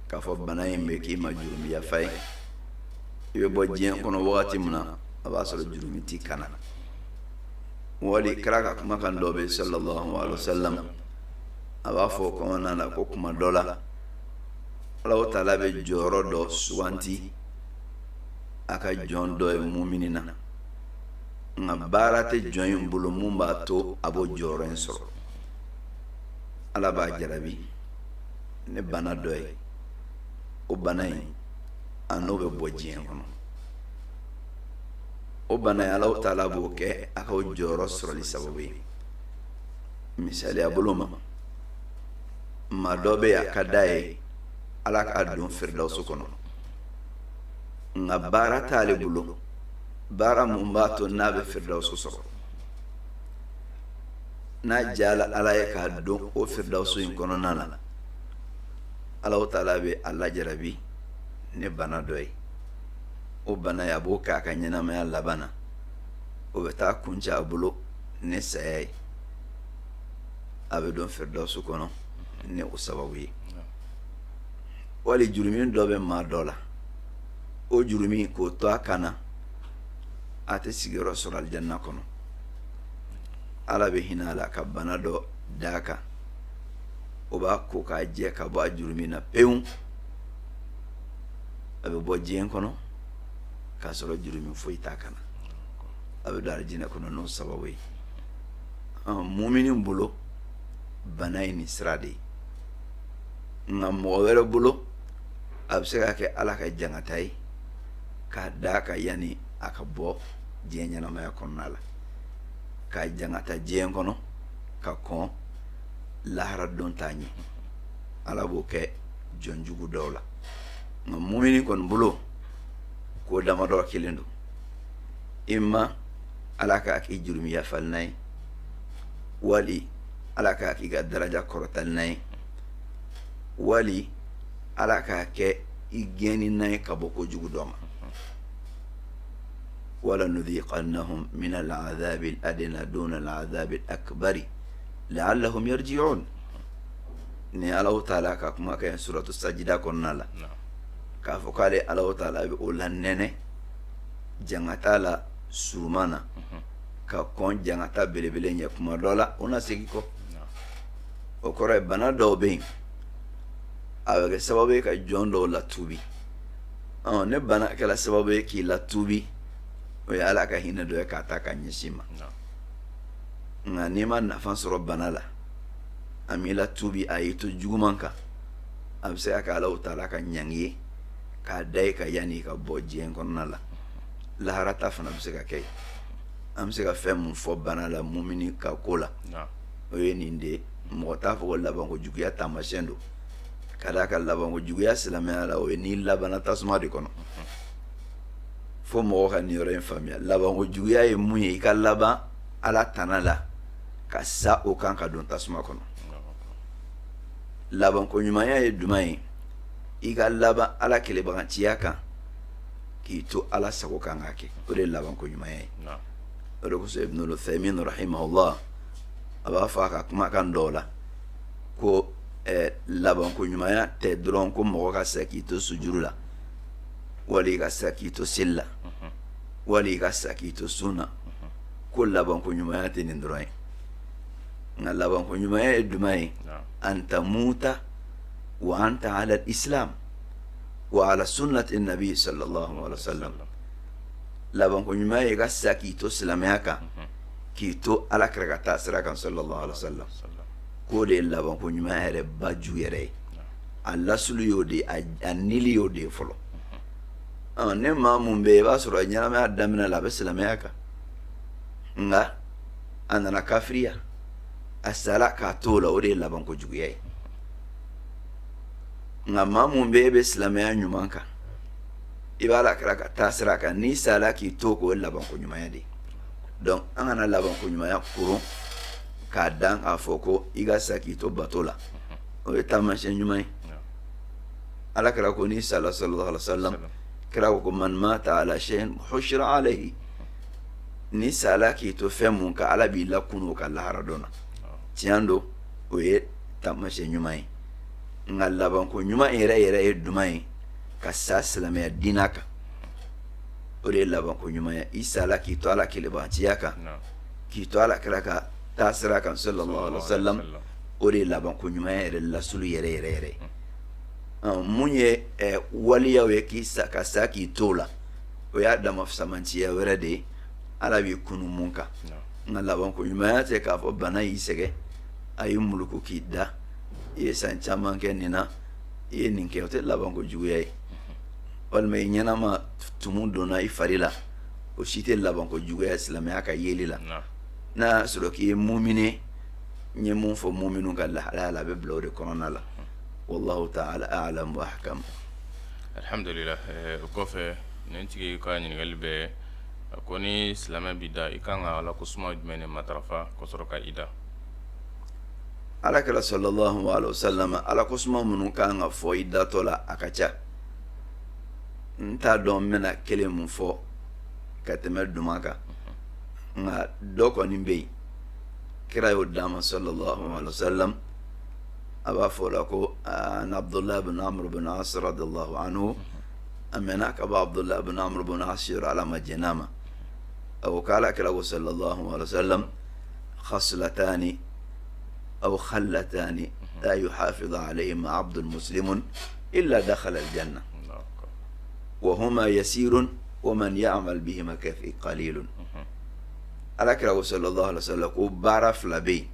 k'a fɔ bana in bɛ k'i ma jurumiya fa ye i bɛ bɔ diɲɛ kɔnɔ wagati min na a b'a sɔrɔ jurumi t'i kana wali kira ka kumakan dɔ bɛ sallallahu alaihi wasallam a b'a fɔ kɔnɔna na ko kuma dɔ la Allahu taala bɛ jɔyɔrɔ dɔ suganti a ka jɔn dɔ ye mumini na nka baara tɛ jɔn in bolo mun b'a to a b'o jɔyɔrɔ in sɔrɔ ala b'a jarabi ne bana dɔ ye o bana in a n'o bɛ bɔ diɲɛ kɔnɔ o bana in Alahu Taala b'o kɛ a ka o jɔyɔrɔ sɔrɔli sababu ye misaliya bolo ma maa dɔ bɛ yen a ka d'a ye Ala k'a don firidawusu kɔnɔ nka baara t'ale bolo baara mun b'a to n'a bɛ firidawusu sɔrɔ n'a jala Ala ye k'a don o firidawusu in kɔnɔna na Alahu Taala bɛ a lajarabi ne bana dɔ ye o bana ye a b'o k'a ka ɲɛnamaya laban na o bɛ taa kuncɛ a bolo ne saya ye a bɛ don firidawusu kɔnɔ ne o sababu ye wali jurumi dɔ bɛ maa dɔ la o jurumi k'o to a kan na a tɛ sigiyɔrɔ sɔrɔ alijanna kɔnɔ Ala bɛ hinɛ a la ka bana dɔ d'a kan o b'a ko k'a jɛ ka bɔ a jurumi na pewu a bɛ bɔ diɲɛ kɔnɔ k'a sɔrɔ jurumi foyi t'a kan na a bɛ don alijinɛ kɔnɔ n'o sababu ye mumini bolo bana ye nin sira de ye nka mɔgɔ wɛrɛ bolo a bɛ se ka kɛ Ala ka jangata ye k'a d'a kan yanni a ka bɔ diɲɛ ɲɛnamaya kɔnɔna la k'a jangata diɲɛ kɔnɔ ka kɔn lahara don t'a ɲɛ Ala b'o kɛ jɔn jugu dɔw la nka mumini kɔni bolo k'o damadɔ kelen don imma Ala k'a k'i jurumi yafalina ye wali Ala k'a k'i ka daraja kɔrɔtalina ye wali Ala k'a kɛ i gɛnina ye ka bɔ kojugu dɔ ma wala nudhiqannahum min al-'adhabi al-adna duna al-'adhabi al-akbari la'allahum yarji'un ni Alahu Taala ka kuma kɛ suratu sajida kɔnɔna la k'a fɔ k'ale Alahu Taala bɛ o la nɛnɛ jangata la suruma na ka kɔn jangata belebele ɲɛ kuma dɔ la o na segin kɔ o kɔrɔ ye bana dɔw bɛ yen a bɛ kɛ sababu ye ka jɔn dɔw latubi ne bana kɛla sababu ye k'i latubi o ye Ala ka hinɛ dɔ ye k'a ta ka ɲɛsin ma nka n'i ma nafa sɔrɔ bana la a m'i latubi a y'i to juguman kan a bɛ se ka kɛ Alahu Taala ka ɲangi ye k'a da ye ka yanni ka bɔ diɲɛ kɔnɔna la lahara ta fana bɛ se ka kɛ an bɛ se ka fɛn mun fɔ bana la mumini ka ko la o ye nin de ye mɔgɔ t'a fɔ ko labanko juguya taamasiyɛn don ka d'a kan labanko juguya silamɛya la o ye n'i labana tasuma de kɔnɔ fo mɔgɔ ka nin yɔrɔ in faamuya labanko juguya ye mun ye i ka laban Ala tana la ka sa o kan ka don tasuma kɔnɔ labanko ɲumanya ye jumɛn ye i ka laban Ala kelebaganciya kan k'i to Ala sago kan k'a kɛ o de ye labanko ɲumanya ye o de kosɔn Ibn Uthaymin rahimahullah a b'a fɔ a ka kumakan dɔw la ko labanko ɲumanya tɛ dɔrɔn ko mɔgɔ ka se k'i to sujuru la wali ka se k'i to seli la wali ka se k'i to sunna ko labanko ɲumanya tɛ nin dɔrɔn ye nka labanko ɲumanya ye jumɛn ye an tamuta wa anta ala islam wa ala sunnati nabi sallallahu alaihi wasallam labanko ɲumanya ye ka se k'i to silamɛya kan k'i to Ala kira ka taa sira kan sallallahu alaihi wasallam k'o de ye labanko ɲumanya yɛrɛ baju yɛrɛ ye a lasulu y'o de a nili y'o de ye fɔlɔ ne maa mun bɛ yen i b'a sɔrɔ ɲɛnamaya daminɛ la a bɛ silamɛya kan nka a nana kafiriya a sara k'a to o la o de ye labanko juguya ye nka maa mun bɛ yen e bɛ silamɛya ɲuman kan i b'a la kira ka taa sira kan n'i sara k'i to k'o ye labanko ɲumanya de ye donc an kana labanko ɲumanya koron k'a dan k'a fɔ ko i ka sa k'i to bato la o ye taamasiyɛn ɲuman ye Ala kira ko n'i sala sallallahu alaihi wasallam kira ko man mata ala shay'in hushira alayhi n'i sala k'i to fɛn mun kan Ala b'i lakunu o ka lahara dɔn na tiɲɛ don o ye taamasiyɛn ɲuman ye nka labanko ɲuman yɛrɛ yɛrɛ ye jumɛn ye ka sa silamɛya diina kan o de ye labanko ɲuman ye i sala k'i to Ala kelebaganciya kan k'i to Ala kira ka taa sira kan sallallahu alaihi wasallam o de ye labanko ɲuman yɛrɛ lasulu yɛrɛ yɛrɛ yɛrɛ mun ye waliyaw ye ka sa k'i to la o y'a dama samanciya wɛrɛ de ye Ala b'i kunu mun kan nka labanko ɲumanya tɛ k'a fɔ bana y'i sɛgɛ a y'i muluku k'i da i ye san caman kɛ nin na i ye nin kɛ o tɛ laban ko juguya ye walima i ɲɛnama tumu donna i fari la o si tɛ laban ko juguya silamɛya ka yeli la n'a y'a sɔrɔ k'i ye mumini n ye mun fɔ muminu ka lahalaya la a bɛ bila o de kɔnɔna la wallahu ta'ala a'lam wa ahkam. Alhamdulillah. O kɔfɛ nin tigi ka ɲininkali bɛ ko ni silamɛ bi da i kan ka ala ko suma jumɛn de matarafa ka sɔrɔ ka i da. Alakira sallallahu alaihi wasallam ala ko suma minnu kan ka fɔ i datɔ la a ka ca n t'a dɔn n bɛna kelen mun fɔ ka tɛmɛ duma kan nka dɔ kɔni bɛ yen kira y'o d'a ma sallallahu alaihi wasallam a b'a fɔ la ko an Abdullah bin Amr bin As radiyallahu anhu a mɛnna ka bɔ Abdullah bin Amr bin As yɔrɔ ala ma jɛn'a ma a ko k'ala kira ko sallallahu alaihi wasallam khaslatani أو خلتان لا يحافظ عليهما عبد مسلم إلا دخل الجنة وهما يسير ومن يعمل بهما كثير قليل. على كلا صلى الله عليه وسلم وبارا فلابي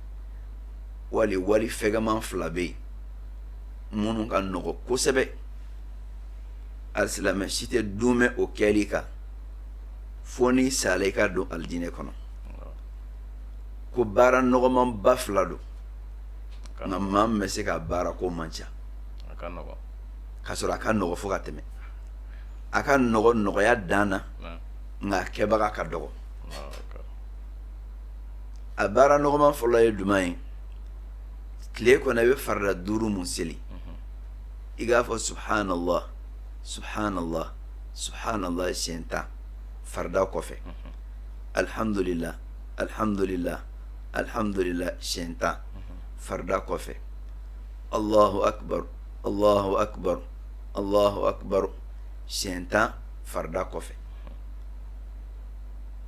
ولي فجمان فلابي منو كان نقول كسبة السلام شيت دومة وكاليكا فوني ساليكا دو الجنة كنا كبارا نقول بافلادو nga mam me se ka bara ko mancha akan nogo ka sura kan nogo fo ka teme akan nogo ya dana nga kebaga ka dogo a bara nogo man fo la dumay kle ko na be farda duru musili iga fo subhanallah subhanallah subhanallah senta farda ko fe alhamdulillah alhamdulillah alhamdulillah senta farda kofe Allahu akbar Allahu akbar Allahu akbar senta farda kofe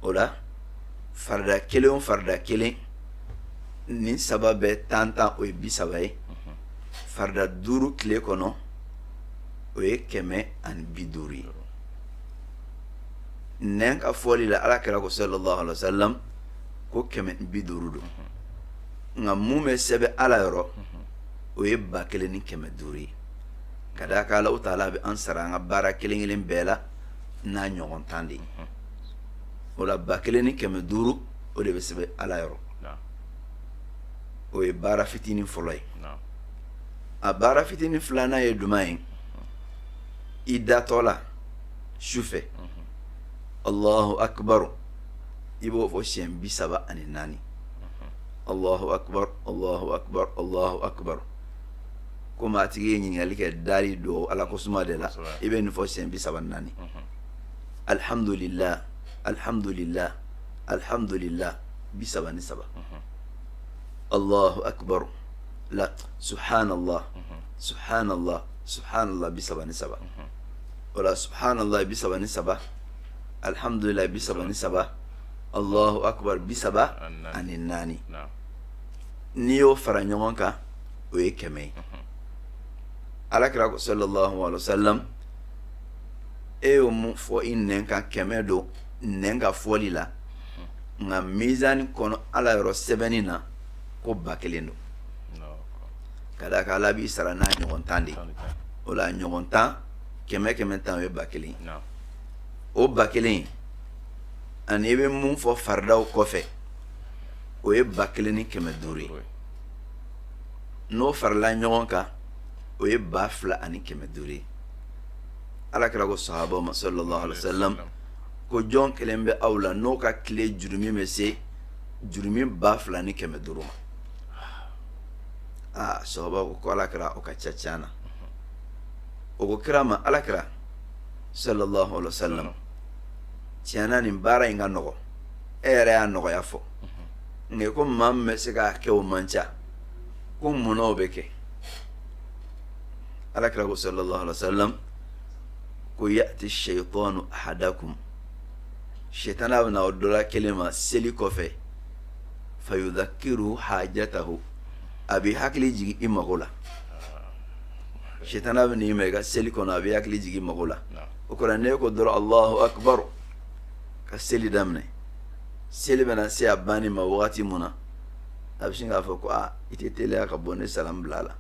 ola farda kelen ni sababe tanta o bisabaye farda duru kile kono o keme an biduri nen ka foli la ala kira ko sallallahu alaihi wasallam ko keme biduru do nga mume sebe ala yɔrɔ o ye 1,500 ka da ka Allahu taala be an sara nga baara kelen bɛɛ la n'a ɲɔgɔn tan de o la 1,500 o de be sebe ala yɔrɔ o ye baara fitinin fɔlɔ ye a baara fitinin filanan ye duman ye i datɔ la sufɛ Allahu akbar i b'o fɔ siɲɛ 34 Allahu akbar Allahu akbar Allahu akbar kuma tigi ɲininkali kɛ dari do ala ko suma de la i bɛ nin fɔ siɲɛ 34 alhamdulillah alhamdulillah alhamdulillah 33 Allahu akbar la subhanallah subhanallah subhanallah 77 wala subhanallah 77 alhamdulillah 77 Allahu akbar 74 ni yo fara ɲɔgɔn kan o ye 100 alakira ko sallallahu alaihi wasallam e yo mun fɔ i nɛn kan 100 do nɛn ka fɔli la nga mizani kɔnɔ ala yɔrɔ sɛbɛnni na ko 1000 do ka da ka ala b'i sara n'a ɲɔgɔn tan de o la ɲɔgɔn tan 100 tan o ye 1000 o 1000 ani i bɛ mun fɔ faridaw kɔfɛ o ye 1500 ye n'o farala ɲɔgɔn kan o ye 2500 ye alakira ko sahaba ma sallallahu alaihi wasallam ko jɔn kelen bɛ aw la n'o ka tile jurumi bɛ se jurumi 2500 ma sahaba ko alakira o ka ca caana o ko kira ma alakira sallallahu alaihi wasallam tiɲɛna nin baara in ka nɔgɔ e yɛrɛ y'a nɔgɔya fɔ nka ko maa min bɛ se k'a kɛ o man ca ko munna o bɛ kɛ alakira ko sallallahu alaihi wasallam ko ya'ti shaytanu ahadakum shaytana bɛna o dɔ la kelen ma seli kɔfɛ fa yudhakiru hajatahu a bɛ hakili jigin i mago la shaytana bɛna i ma i ka seli kɔnɔ a bɛ hakili jigin i mago la o kɔrɔ ne ko dɔrɔn Allahu akbar ka seli daminɛ seli bɛna se a banni ma wagati mun na a bɛ sin k'a fɔ ko i tɛ teliya ka bɔ ne salam bila la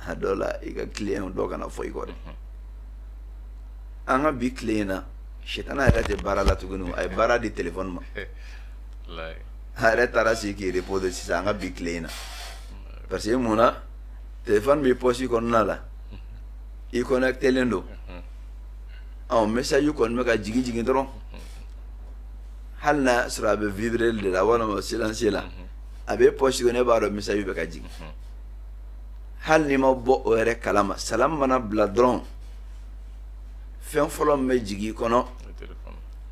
a dɔ la i ka client dɔ kana fɔ i kɔ dɛ an ka bi tile in na sitana yɛrɛ tɛ baara la tuguni a ye baara di téléphone ma a yɛrɛ taara sigi k'i reposer sisan an ka bi tile in na parce que mun na téléphone b'i poche kɔnɔna la i connectelen don message kɔni bɛ ka jigin dɔrɔn hali n'a y'a sɔrɔ a bɛ vibrer de la walima silencieux la a bɛ poche kɔnɔ e b'a dɔn message bɛ ka jigin hali n'i ma bɔ o yɛrɛ kalama salam mana bila dɔrɔn fɛn fɔlɔ min bɛ jigin i kɔnɔ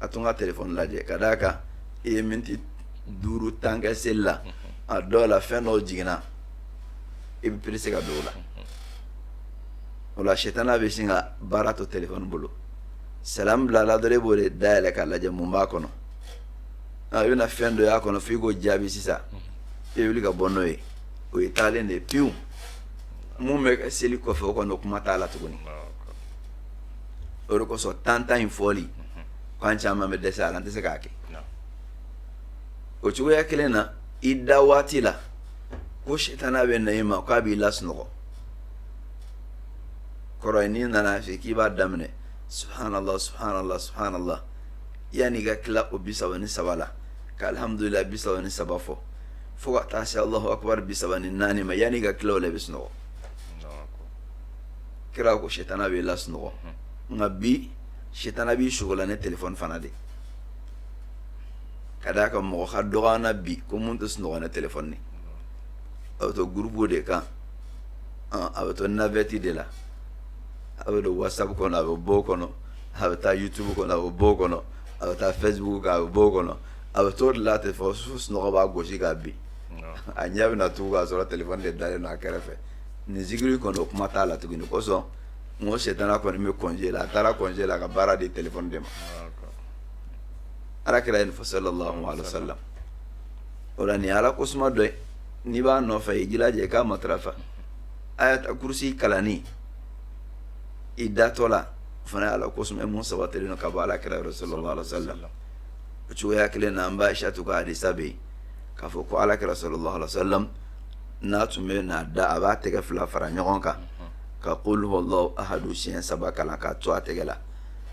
a tun ka téléphone lajɛ ka d'a kan i ye miniti 5 10 kɛ seli la a dɔw la fɛn dɔw jiginna i bɛ perese ka don o la o la sitana bɛ sin ka baara to téléphone bolo salam bila la dɔrɔn e b'o de dayɛlɛ ka lajɛ mun b'a kɔnɔ i bɛna fɛn dɔ y'a kɔnɔ f'i k'o jaabi sisan i bɛ wuli ka bɔ n'o ye o ye taalen de pewu mun bɛ kɛ seli kɔfɛ o kɔni o kuma t'a la tuguni o de kosɔn tan in fɔli k'an caman bɛ dɛsɛ a la an tɛ se k'a kɛ o cogoya kelen na i da waati la ko sitana bɛ na i ma k'a b'i lasunɔgɔ kɔrɔ ye n'i nana fɛ k'i b'a daminɛ subhanallah subhanallah subhanallah yanni i ka tila o 33 la ka alhamdulillah 33 fɔ fo ka taa se allahu akbar 34 ma yanni i ka tila o la i bɛ sunɔgɔ kira ko sitana b'i lasunɔgɔ nka bi sitana b'i sugola ne téléphone fana de ka d'a kan mɔgɔ ka dɔgɔ an na bi ko mun tɛ sunɔgɔ ne téléphone ni a bɛ to groupe de kan a bɛ to navette de la a bɛ don whatsapp kɔnɔ a bɛ bɔ o kɔnɔ a bɛ taa youtube kɔnɔ a bɛ bɔ o kɔnɔ a bɛ taa facebook kan a bɛ bɔ o kɔnɔ a bɛ to de la ten fɔ sunɔgɔ b'a gosi k'a bin a ɲɛ bɛna tugu k'a sɔrɔ téléphone de dalen don a kɛrɛfɛ nin zikiri kɔni o kuma t'a la tuguni kosɔn n ko sitana kɔni bɛ congé la a taara congé la ka baara di téléphone de ma alakira ye nin fɔ sallallahu alaihi wa sallam o la nin ye ala kosuma dɔ ye n'i b'a nɔfɛ i jilaja i k'a matarafa ayata kurusi kalanni i datɔ la o fana ye ala kosuma ye mun sabatilen don ka bɔ alakira yɔrɔ sallallahu alaihi wa sallam o cogoya kelen na an b'a Aishatu ka hadisa bɛ yen k'a fɔ ko alakira sallallahu alaihi wa sallam n'a tun bɛ n'a da a b'a tɛgɛ fila fara ɲɔgɔn kan ka qul huwallahu ahadu siɲɛ 3 kalan k'a to a tɛgɛ la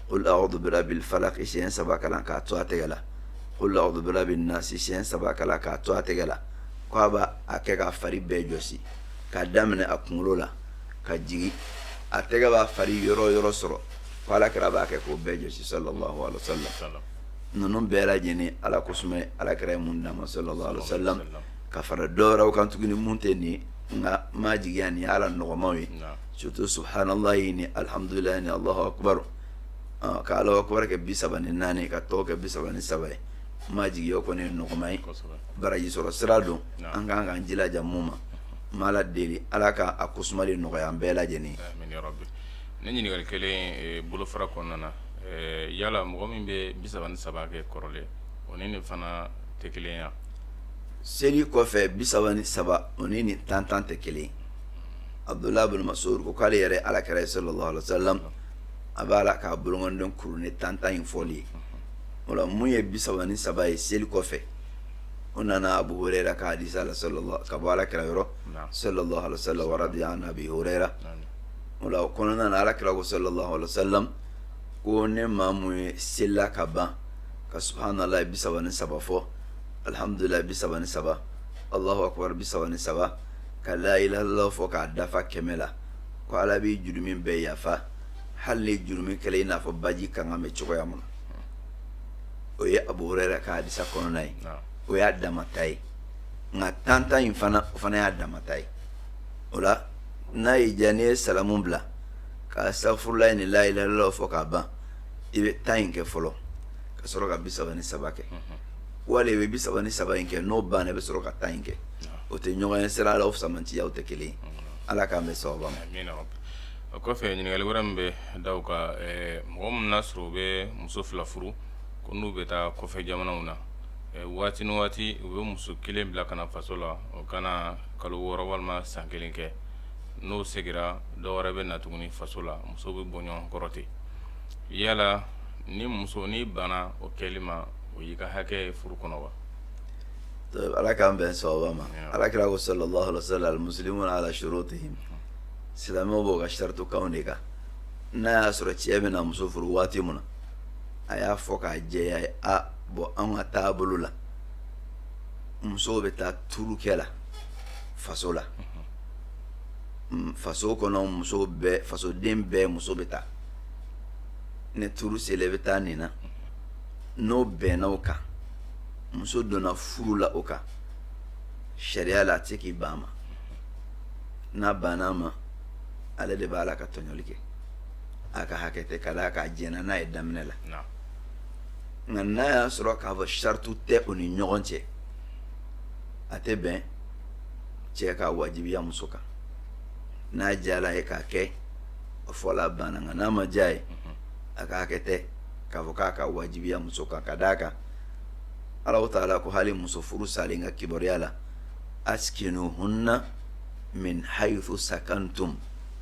qul a'udhu birabbil falaq siɲɛ 3 kalan k'a to a tɛgɛ la qul a'udhu birabbin nas siɲɛ 3 kalan k'a to a tɛgɛ la k'a b'a kɛ k'a fari bɛɛ jɔsi k'a daminɛ a kunkolo la ka jigin a tɛgɛ b'a fari yɔrɔ yɔrɔ sɔrɔ ko alakira b'a kɛ k'o bɛɛ jɔsi sallallahu alaihi wa sallam ninnu bɛɛ lajɛlen ala kosuma ye alakira ye mun d'a ma sallallahu alaihi wa sallam ka fara dɔ wɛrɛw kan tuguni mun tɛ nin nka ma jigiya nin ala nɔgɔmaw ye surtout subhanallahi ni alhamdulillah ni allahu akbar ka allahu akbar kɛ 34 ka tɔgɔ kɛ 33 ye ma jigiya o kɔni ye nɔgɔma ye baraji sɔrɔ sira don an kan k'an jilaja mun ma ma ala deli ala ka a kosumali nɔgɔya an bɛɛ lajɛlen ne ɲininkali kelen bolofara kɔnɔna na yala mɔgɔ min bɛ 33 kɛ kɔrɔlen o ni nin fana tɛ kelen ya seli kɔfɛ 33 o ni nin tan tɛ kelen Abdullah bin Mas'ud ko k'ale yɛrɛ alakira sallallahu alaihi wa sallam a b'a la k'a bolongɔnden kuru ni tan in fɔli ye o la mun ye 33 ye seli kɔfɛ o nana Abu Huraira ka hadisa la ka bɔ alakira yɔrɔ sallallahu alaihi wa sallam wa radiya an Abi Huraira o la o kɔnɔna na alakira ko sallallahu alaihi wa sallam ko ne maa mun ye selila ka ban ka subhanallah 33 fɔ alhamdulillah 33 allahu akbar 33 ka la ilaha illallah fɔ k'a dafa 100 la ko ala b'i jurumi bɛɛ yafa hali ni jurumi kɛla i n'a fɔ baji kan ka mɛn cogoya mun na o ye Abu Huraira ka hadisa kɔnɔna ye o y'a damata ye nka tan in fana o fana y'a damata ye o la n'a y'i diya n'i ye salamu bila ka astaghfirullah ni la ilaha illallah fɔ k'a ban i bɛ tan in kɛ fɔlɔ ka sɔrɔ ka 33 kɛ wala i bɛ 33 in kɛ n'o banna i bɛ sɔrɔ ka tan in kɛ o tɛ ɲɔgɔn ye sira la o samantiya o tɛ kelen ye ala k'an bɛ sababa ma o kɔfɛ ɲininkali wɛrɛ min bɛ da o kan mɔgɔ min n'a sɔrɔ u bɛ muso 2 furu ko n'u bɛ taa kɔfɛ jamanaw na waati ni waati u bɛ muso 1 bila ka na faso la o kana kalo 6 walima san 1 kɛ n'o segira dɔ wɛrɛ bɛ na tuguni faso la muso bɛ bɔ ɲɔgɔn kɔrɔ ten yala ni muso ni bana o kɛli ma o y'i ka hakɛ ye furu kɔnɔ wa ala k'an bɛn sababa ma alakira ko sallallahu alaihi wa sallam almuslimuna ala shurutihim silamɛw b'o ka shartu kanw de kan n'a y'a sɔrɔ cɛ bɛna muso furu waati mun na a y'a fɔ k'a jɛya ye bɔn an ka taabolo la musow bɛ taa turukɛ la faso la faso kɔnɔ fasoden bɛɛ muso bɛ taa ni turu selen i bɛ taa nin na n'o bɛnna o kan muso donna furu la o kan sariya la a tɛ k'i ban ma n'a banna ma ale de b'a la ka tɔɲɔli kɛ a ka hakɛ tɛ ka d'a kan a jɛnna n'a ye daminɛ la nka n'a y'a sɔrɔ k'a fɔ shartu tɛ o ni ɲɔgɔn cɛ a tɛ bɛn cɛ ka wajibiya muso kan n'a diyala ye k'a kɛ o fɔla banna nka n'a ma diya ye a ka hakɛ tɛ k'a fɔ k'a ka wajibiya muso kan ka d'a kan Allahu Taala ko hali muso furu salen ka kibaruya la askinuhunna min haythu sakantum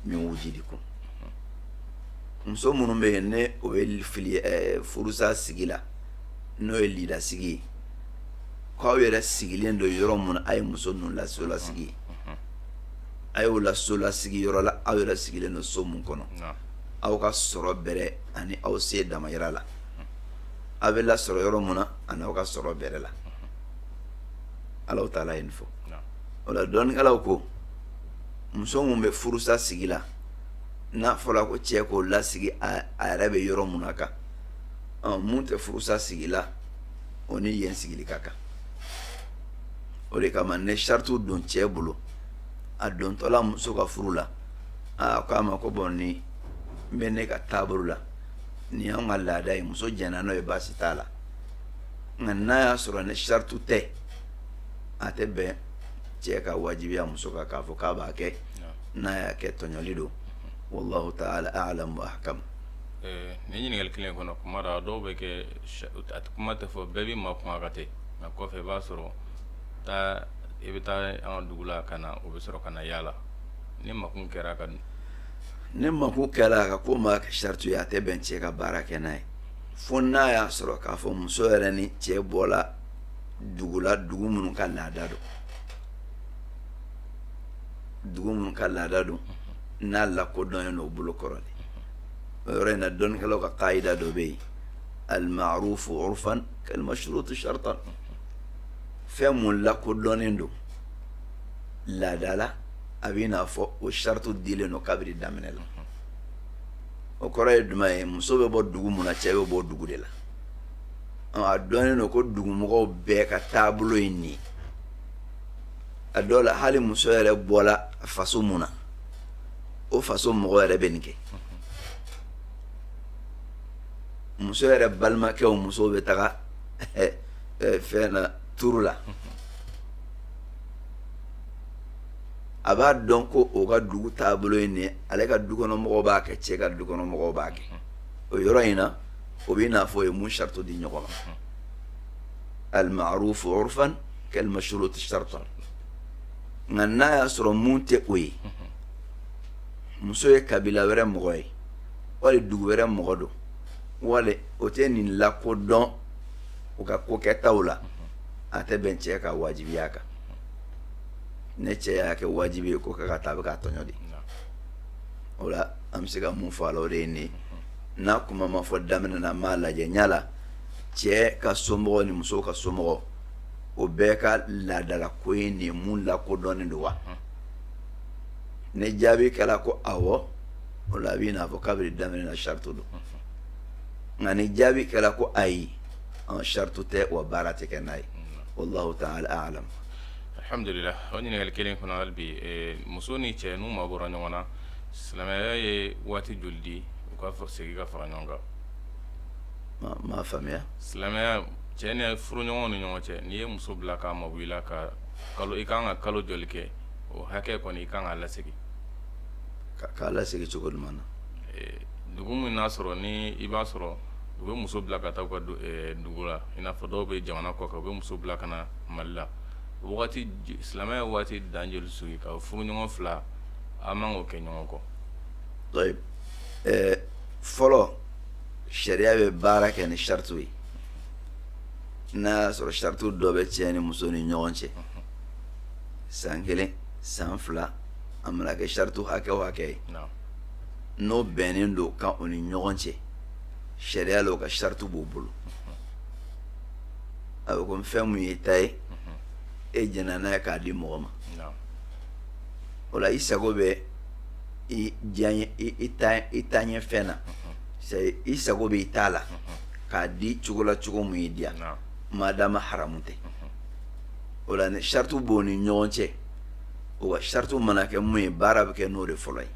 min wujidikum muso minnu bɛ yen ne o bɛ fili furusa sigi la n'o ye lida sigi ye k'aw yɛrɛ sigilen don yɔrɔ mun na a ye muso ninnu laso lasigi ye a y'o laso lasigi yɔrɔ la aw yɛrɛ sigilen don so mun kɔnɔ aw ka sɔrɔ bɛrɛ ani aw se damayira la a bɛ lasɔrɔ yɔrɔ mun na ani aw ka sɔrɔ bɛrɛ la Allahu Taala ye nin fɔ o la dɔnnikɛlaw ko muso mun bɛ furusa sigi la n'a fɔra ko cɛ k'o lasigi a yɛrɛ bɛ yɔrɔ mun na kan mun tɛ furusa sigi la o ni yen sigili ka kan o de kama ne shartu don cɛ bolo a dontɔla muso ka furu la a ko a ma ko bɔn ni n bɛ ne ka taabolo la ni y'anw ka laada ye muso jɛnna n'o ye baasi t'a la nka n'a y'a sɔrɔ ne shartu tɛ a tɛ bɛn cɛ ka wajibiya muso kan k'a fɔ k'a b'a kɛ n'a y'a kɛ tɔɲɔli don wallahu ta'ala a'lam wa ahkam. Ni ɲininkali kelen kɔnɔ kuma la dɔw bɛ kɛ kuma tɛ fɔ bɛɛ bɛ ma kuma ka tɛ nka kɔfɛ i b'a sɔrɔ i bɛ taa an ka dugu la ka na o bɛ sɔrɔ ka na yaala ni makun kɛra ka ne makun kɛra a ka ko maa kɛ shartu ye a tɛ bɛn cɛ ka baara kɛ n'a ye fo n'a y'a sɔrɔ k'a fɔ muso yɛrɛ ni cɛ bɔla dugu la dugu minnu ka laada don n'a lakodɔnnen don o bolo kɔrɔ de o yɔrɔ in na dɔnnikɛlaw ka kaida dɔ bɛ yen al-ma'rufu urfan kal-mashrutu shartan fɛn mun lakodɔnnen don laada la a bɛ n'a fɔ o shartu dilen don kabiri daminɛ la o kɔrɔ ye jumɛn ye muso bɛ bɔ dugu mun na cɛ bɛ bɔ dugu de la a dɔnnen don ko dugumɔgɔw bɛɛ ka taabolo ye nin ye a dɔw la hali muso yɛrɛ bɔla faso mun na o faso mɔgɔ yɛrɛ bɛ nin kɛ muso yɛrɛ balimakɛw musow bɛ taga fɛn na turu la a b'a dɔn ko o ka dugu taabolo ye nin ye ale ka dukɔnɔmɔgɔw b'a kɛ cɛ ka dukɔnɔmɔgɔw b'a kɛ o yɔrɔ in na o bɛ n'a fɔ o ye mun shartu di ɲɔgɔn ma al-ma'rufu urfan kal-mashruti shartan nka n'a y'a sɔrɔ mun tɛ o ye muso ye kabila wɛrɛ mɔgɔ ye wali dugu wɛrɛ mɔgɔ don wali o tɛ nin lakodɔn u ka kokɛtaw la a tɛ bɛn cɛ ka wajibiya kan ne cɛ y'a kɛ wajibi ye ko ka taa a bɛ k'a tɔɲɔ de o la an bɛ se ka mun fɔ a la o de ye nin ye n'a kuma ma fɔ daminɛ na n b'a lajɛ ɲala cɛ ka somɔgɔ ni muso ka somɔgɔ o bɛɛ ka laadala ko ye nin ye mun lakodɔnnen don wa ne jaabi kɛra ko awɔ o la a bɛ n'a fɔ k'a bɛ daminɛ na shartu don nka ni jaabi kɛra ko ayi shartu tɛ wa baara tɛ kɛ n'a ye wallahu ta'ala a'lam. Alhamdulillah o ɲininkali kelen kɔnɔ hali bi muso ni cɛ n'u ma bɔra ɲɔgɔn na silamɛya ye waati joli di u ka segin ka fara ɲɔgɔn kan. m'a faamuya. silamɛya cɛ ni furuɲɔgɔnw ni ɲɔgɔn cɛ n'i ye muso bila k'a mabɔ i la ka kalo i kan ka kalo joli kɛ o hakɛ kɔni i kan k'a lasegin. k'a lasegin cogo jumɛn na. dugu min n'a sɔrɔ ni i b'a sɔrɔ u bɛ muso bila ka taa u ka dugu la i n'a fɔ dɔw bɛ jamana kɔ kan u bɛ muso bila ka na Mali la wagati silamɛya waati dan joli sugi ka furuɲɔgɔn fila a man k'o kɛ ɲɔgɔn kɔ. fɔlɔ sariya bɛ baara kɛ ni shartu ye n'a y'a sɔrɔ shartu dɔ bɛ cɛ ni muso ni ɲɔgɔn cɛ san 1 san 2 a mana kɛ shartu hakɛ o hakɛ ye n'o bɛnnen don kan o ni ɲɔgɔn cɛ sariya la o ka shartu b'o bolo a bɛ komi fɛn mun ye ta ye e jɛnna n'a ye k'a di mɔgɔ ma o la i sago bɛ i taɲɛ fɛn na i sago bɛ i t'a la k'a di cogo la cogo mun y'i diya madama haramu tɛ o la ni shartu b'o ni ɲɔgɔn cɛ o ka shartu mana kɛ mun ye baara bɛ kɛ n'o de fɔlɔ ye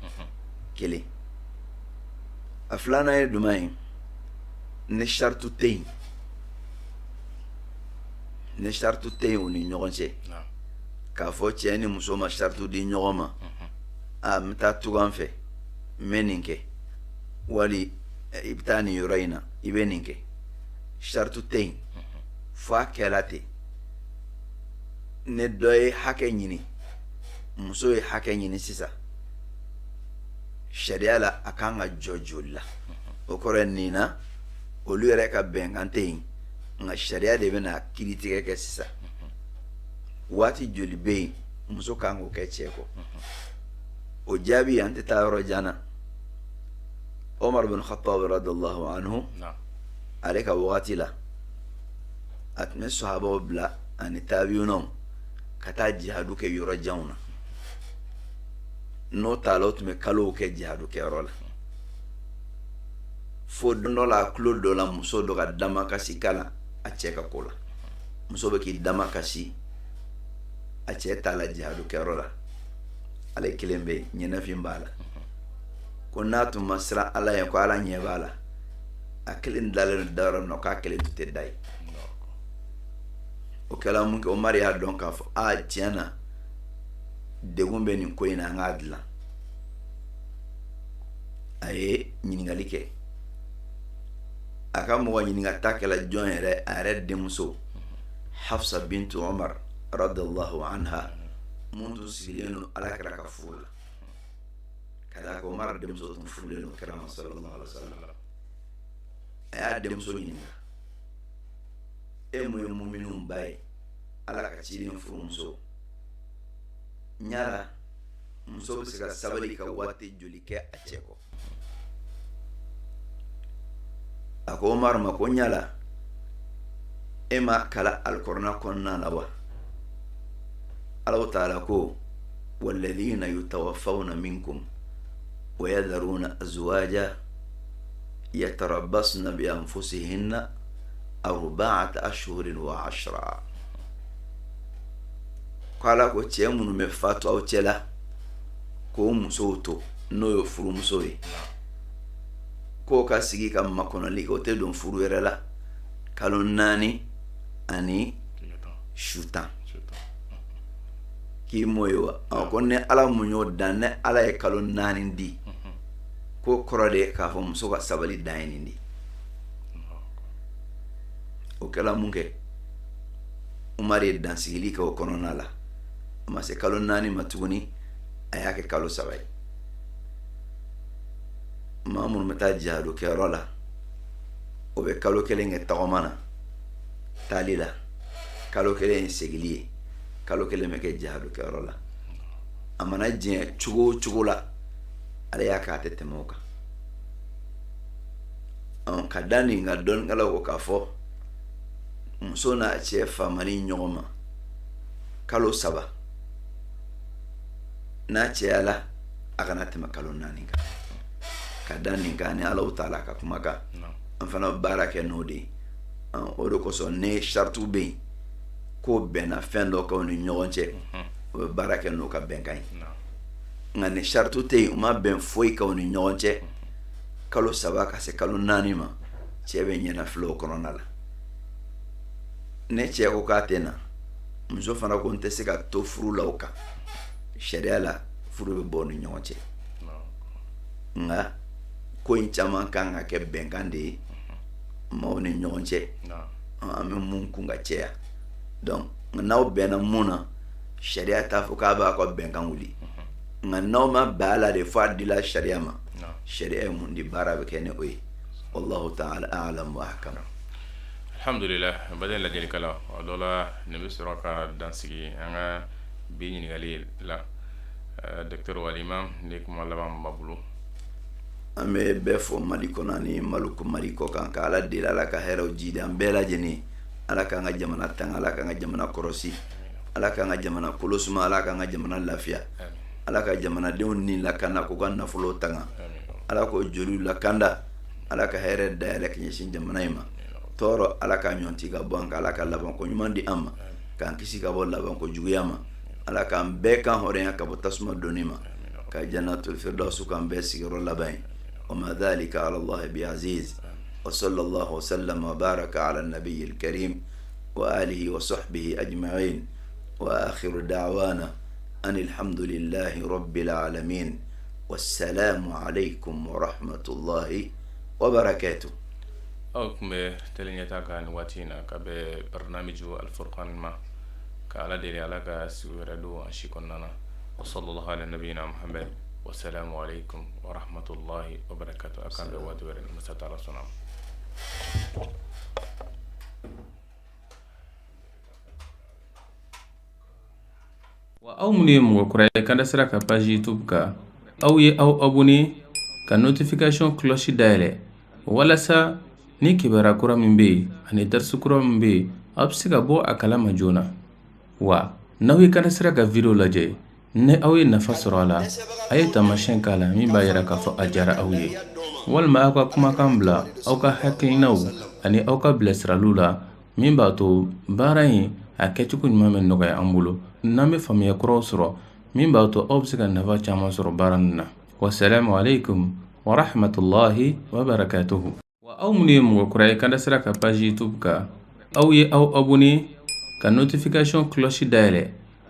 kelen a filanan ye jumɛn ye ni shartu tɛ yen ni shartu tɛ yen o ni ɲɔgɔn cɛ k'a fɔ cɛ ni muso ma shartu di ɲɔgɔn ma a n bɛ taa tugan fɛ n bɛ nin kɛ wali i bɛ taa nin yɔrɔ in na i bɛ nin kɛ shartu tɛ yen fo a kɛla ten ni dɔ ye hakɛ ɲini muso ye hakɛ ɲini sisan sariya la a kan ka jɔ joli la o kɔrɔ ye nin na olu yɛrɛ ka bɛnkan tɛ yen nka sariya de bɛna kiiritigɛ kɛ sisan waati joli bɛ yen muso kan k'o kɛ cɛ kɔ o jaabi an tɛ taa yɔrɔ jan na Umar bin Khattab radiyallahu anhu ale ka wagati la a tun bɛ sahabaw bila ani taabiyunaw ka taa jihadu kɛ yɔrɔ janw na n'o t'a la o tun bɛ kalow kɛ jihadu kɛyɔrɔ la fo don dɔ la a tulo dɔ la muso dɔ ka damakasi k'a la a cɛ ka ko la muso bɛ k'i damakasi a cɛ t'a la jihadu kɛyɔrɔ la ale kelen bɛ yen ɲɛnafin b'a la ko n'a tun ma siran ala ye ko ala ɲɛ b'a la a kelen dalen don dayɔrɔ min na k'a kelen tun tɛ da ye o kɛla mun kɛ Umar y'a dɔn k'a fɔ tiɲɛ na degun bɛ nin ko in na an k'a dilan a ye ɲininkali kɛ a ka mɔgɔ ɲininkata kɛla jɔn yɛrɛ a yɛrɛ denmuso Hafsa bintu Umar radiyallahu anha mun tun sigilen don alakira ka furu la ka d'a kan Umar denmuso tun furulen don kira ma sallallahu alaihi wa sallam a y'a denmuso ɲininka e mun ye muminun ba ye ala ka ciden furumuso ɲala muso bɛ se ka sabali ka waati joli kɛ a cɛ kɔ a ko Umar ma ko ɲala e ma kala alkurana kɔnɔna la wa Allahu ta'ala ko walladhina yutawaffawna minkum wa yadharuna azwaja yatarabbasna bi anfusihinna arba'ata ashhurin wa 10 ko Ala ko cɛ minnu bɛ fatu aw cɛ la k'o musow to n'o ye furumuso ye k'o ka sigi ka makɔnɔli kɛ o tɛ don furu yɛrɛ la kalo 4 ani su 10 k'i m'o ye wa ko ni Ala mun y'o dan ni Ala ye kalo 4 di ko kɔrɔ de k'a fɔ muso ka sabali dan ye nin de o kɛla mun kɛ Umar ye dansigili kɛ o kɔnɔna la a ma se kalo 4 ma tuguni a y'a kɛ kalo 3 ye maa minnu bɛ taa jihadu kɛyɔrɔ la o bɛ kalo 1 kɛ tagama na taali la kalo 1 ye segili ye kalo 1 bɛ kɛ jihadu kɛyɔrɔ la a mana diɲɛ cogo o cogo la ale y'a k'a tɛ tɛmɛ o kan ka da nin ka dɔnnikɛlaw ko k'a fɔ muso n'a cɛ famani ɲɔgɔn ma kalo 3 n'a cɛyala a kana tɛmɛ kalo 4 kan ka da nin kan ni Allahu ta'ala ka kuma kan an fana baara kɛ n'o de ye o de kosɔn ne shartu bɛ yen ko bɛnna fɛn dɔ k'aw ni ɲɔgɔn cɛ o bɛ baara kɛ n'o ka bɛnkan ye nka ni shartu tɛ yen o ma bɛn foyi k'aw ni ɲɔgɔn cɛ kalo 3 ka se kalo 4 ma cɛ bɛ ɲɛnafilɛ o kɔnɔna la ne cɛ ko k'a tɛ na muso fana ko n tɛ se ka to furu la o kan sariya la furu bɛ bɔ ni ɲɔgɔn cɛ nka ko in caman kan ka kɛ bɛnkan de ye maaw ni ɲɔgɔn cɛ an bɛ mun kun ka cɛya donc n'aw bɛnna mun na sariya t'a fɔ k'a b'a ka bɛnkan wuli nka n'aw ma bɛn a la de fo a dila sariya ma sariya ye mun di baara bɛ kɛ ni o ye wallahu ta'ala a'lam wa ahkam. Alhamdulillah baden lajɛlikɛla o dɔ la ne bɛ sɔrɔ ka dansigi an ka bi ɲininkali la docteur Walimam ni kuma laban babulu an bɛ bɛɛ fɔ Mali kɔnɔ ani Mali kɔ kan ka Ala deli Ala ka hɛrɛw jidi an bɛɛ lajɛlen Ala k'an ka jamana tanga Ala k'an ka jamana kɔrɔsi Ala k'an ka jamana kolosuma Ala k'an ka jamana lafiya Ala ka jamanadenw ni lakanda k'u ka nafolo tanga Ala k'o joliw lakanda Ala ka hɛrɛ dayɛlɛ ka ɲɛsin jamana in ma tɔɔrɔ Ala ka ɲɔnti ka bɔ an kan Ala ka laban ko ɲuman di an ma k'an kisi ka bɔ laban ko juguya ma Ala k'an bɛɛ kan hɔrɔnya ka bɔ tasuma donni ma ka jannatul firdaus k'an bɛɛ sigiyɔrɔ laban ye وما ذلك على الله بعزيز وصلى الله وسلم وبارك على النبي الكريم وآله وصحبه أجمعين وآخر دعوانا أن الحمد لله رب العالمين والسلام عليكم ورحمة الله وبركاته. أوكم تلينيتا كان واتينا كبه برنامج الفرقان ما كعلى دليل على سويردو أشيكوننا وصلى الله على نبينا محمد والسلام عليكم ورحمة الله وبركاته. أكان بوادور المستطار الصنام. aw minnu ye mɔgɔ kura ye kan da sera ka page YouTube ka aw ye aw abonné ka notification cloche dayɛlɛ walasa ni kibaruya kura min bɛ yen ani darsu kura min bɛ yen aw bɛ se ka bɔ a kalama joona wa n'aw ye kan da sera ka video lajɛ ni aw ye nafa sɔrɔ a la a ye taamasiyɛn k'a la min b'a yira k'a fɔ a diyara aw ye walima aw ka kumakan bila aw ka hakilinaw ani aw ka bilasiraliw la min b'a to baara in a kɛcogo ɲuman bɛ nɔgɔya an bolo n'an bɛ faamuya kuraw sɔrɔ min b'a to aw bɛ se ka nafa caman sɔrɔ baara nin na wasalaamu alaikum wa rahmatullahi wa barakatuhu. wa aw minnu ye mɔgɔ kura ye kan da sera ka page YouTube ka aw ye aw abonné ka notification cloche dayɛlɛ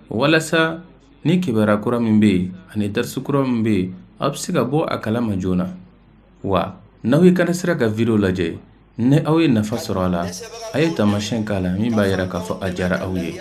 walasa ni kibaruya kura min bɛ yen ani darsu kura min bɛ yen aw bɛ se ka bɔ a kalama joona wa n'aw ye kan da sera ka video lajɛ ni aw ye nafa sɔrɔ a la a ye taamasiyɛn k'a la min b'a yira k'a fɔ a diyara aw ye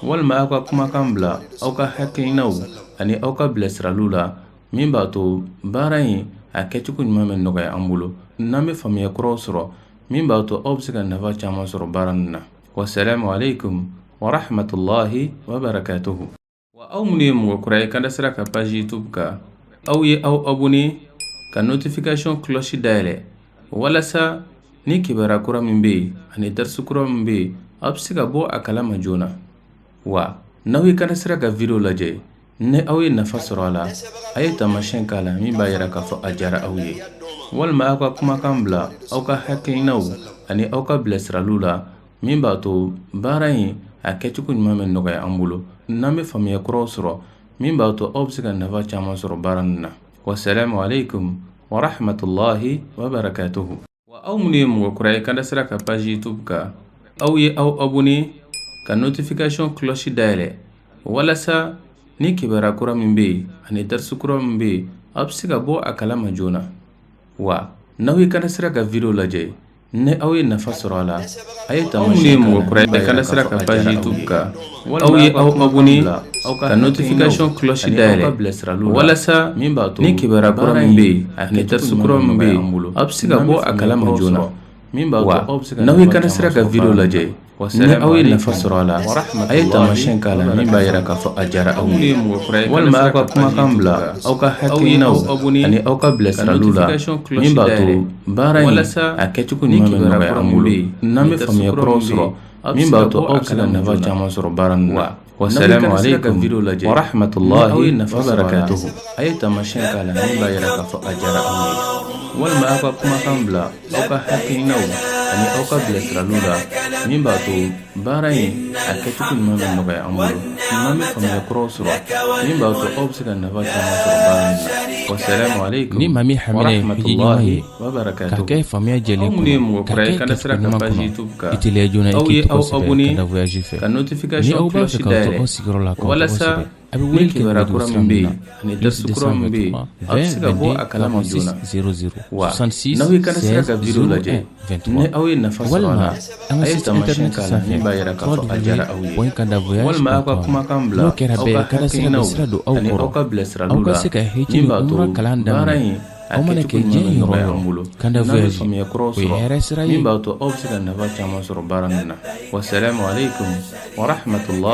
walima aw ka kumakan bila aw ka hakilinaw ani aw ka bilasiraliw la min b'a to baara in a kɛcogo ɲuman bɛ nɔgɔya an bolo n'an bɛ faamuya kuraw sɔrɔ min b'a to aw bɛ se ka nafa caman sɔrɔ baara nin na wasalaamu alaikum wa rahmatullahi wa barakatuhu. wa aw minnu ye mɔgɔ kura ye kan da sera ka page YouTube ka aw ye aw abonné ka notification cloche dayɛlɛ walasa ni kibaruya kura min bɛ yen ani darsu kura min bɛ yen aw bɛ se ka bɔ a kalama joona wa n'aw ye kan da sera ka video lajɛ ni aw ye nafa sɔrɔ a la a ye taamasiyɛn k'a la min b'a yira k'a fɔ a diyara aw ye walima aw ka kumakan bila aw ka hakilinaw ani aw ka bilasiraliw la min b'a to baara in a kɛcogo ɲuman bɛ nɔgɔya an bolo n'an bɛ faamuya kuraw sɔrɔ min b'a to aw bɛ se ka nafa caman sɔrɔ baara nin na wasalaamu alaikum wa rahmatullahi wa barakatuhu. wa aw minnu ye mɔgɔ kura ye kan da sera ka page YouTube ka aw ye aw abonné ka notification cloche dayɛlɛ walasa ni kibaruya kura min bɛ yen ani darsu kura min bɛ yen aw bɛ se ka bɔ a kalama joona wa n'aw ye kan da sera ka video lajɛ ni aw ye nafa sɔrɔ a la a ye taamasiyɛn mɔgɔ kura ye kan da sera ka page YouTube ka aw ye aw abonné ka notification cloche dayɛlɛ walasa min b'a to ni kibaruya kura min bɛ yen ani darsu kura min bɛ yen aw bɛ se ka bɔ a kalama joona min b'a to aw bɛ se ka n'aw ye kan da sera ka video lajɛ ni aw ye nafa sɔrɔ a la a ye taamasiyɛn k'a la min b'a yira k'a fɔ a diyara aw ye walima aw ka kumakan bila aw ka hakilinaw ani aw ka bilasiraliw la min b'a to baara in a kɛcogo ɲuman bɛ nɔgɔya an bolo n'an bɛ faamuya kuraw sɔrɔ min b'a to aw bɛ se ka nafa caman sɔrɔ baara nin na wasalaamu alaikum wa rahmatullahi wa barakatuhu. a ye taamasiyɛn k'a la min b'a yira k'a fɔ a diyara aw ye walima aw ka kumakan bila aw ka hakilinaw ani aw ka bilasiraliw la min b'a to baara in a kɛcogo ɲuman bɛ nɔgɔya an bolo n'an bɛ faamuya kuraw sɔrɔ min b'a to aw bɛ se ka nafa caman sɔrɔ baara nin na wasalaamu alaikum ni maa min hamina ye warahmatullahi wabarakatuh. ka kɛ faamuya jɛlen Aw minnu ye mɔgɔ ka kura ye kɛ kan da sera ka kɛcogo page ɲuman YouTube kɔnɔ ka i teliya joona i aw k'i ye tɔgɔ aw sɛbɛn abonné ka da voyage fɛ ka ni notification aw b'a cloche fɛ ka tɔgɔ dayɛlɛ sigiyɔrɔ la k'aw tɔgɔ walasa sɛbɛn a bɛ ni wele kɛ kibaruya nɛgɛjuru kura sira min bɛ min yen na ani darsu kura min bɛ yen aw bɛ se ka bɔ a kalama joona 00 wa 66 n'aw ye kan da sera ka video 16 lajɛ 01 ni 23 aw ye nafa sɔrɔ a walima la an a ka ye site taamasiyɛn internet k'a la min b'a yira k'a fɔ a diyara aw ye walima aw ka kumakan bila n'o kɛra aw bɛɛ ka ka da sira hakilinaw bɛ sira don aw ani aw kɔrɔ ka aw bilasiraliw ka la se ka hiji min ni b'a to umra kalan baara daminɛ in a aw mana kɛcogo kɛ ɲuman diɲɛ bɛ yɔrɔ nɔgɔya yɔrɔ an bolo kan da n'an bɛ voyage faamuya kuraw o ye sɔrɔ hɛrɛ sira ye min b'a to aw bɛ se ka nafa caman sɔrɔ baara nin na wasalaamu alaikum wa rahmatullahi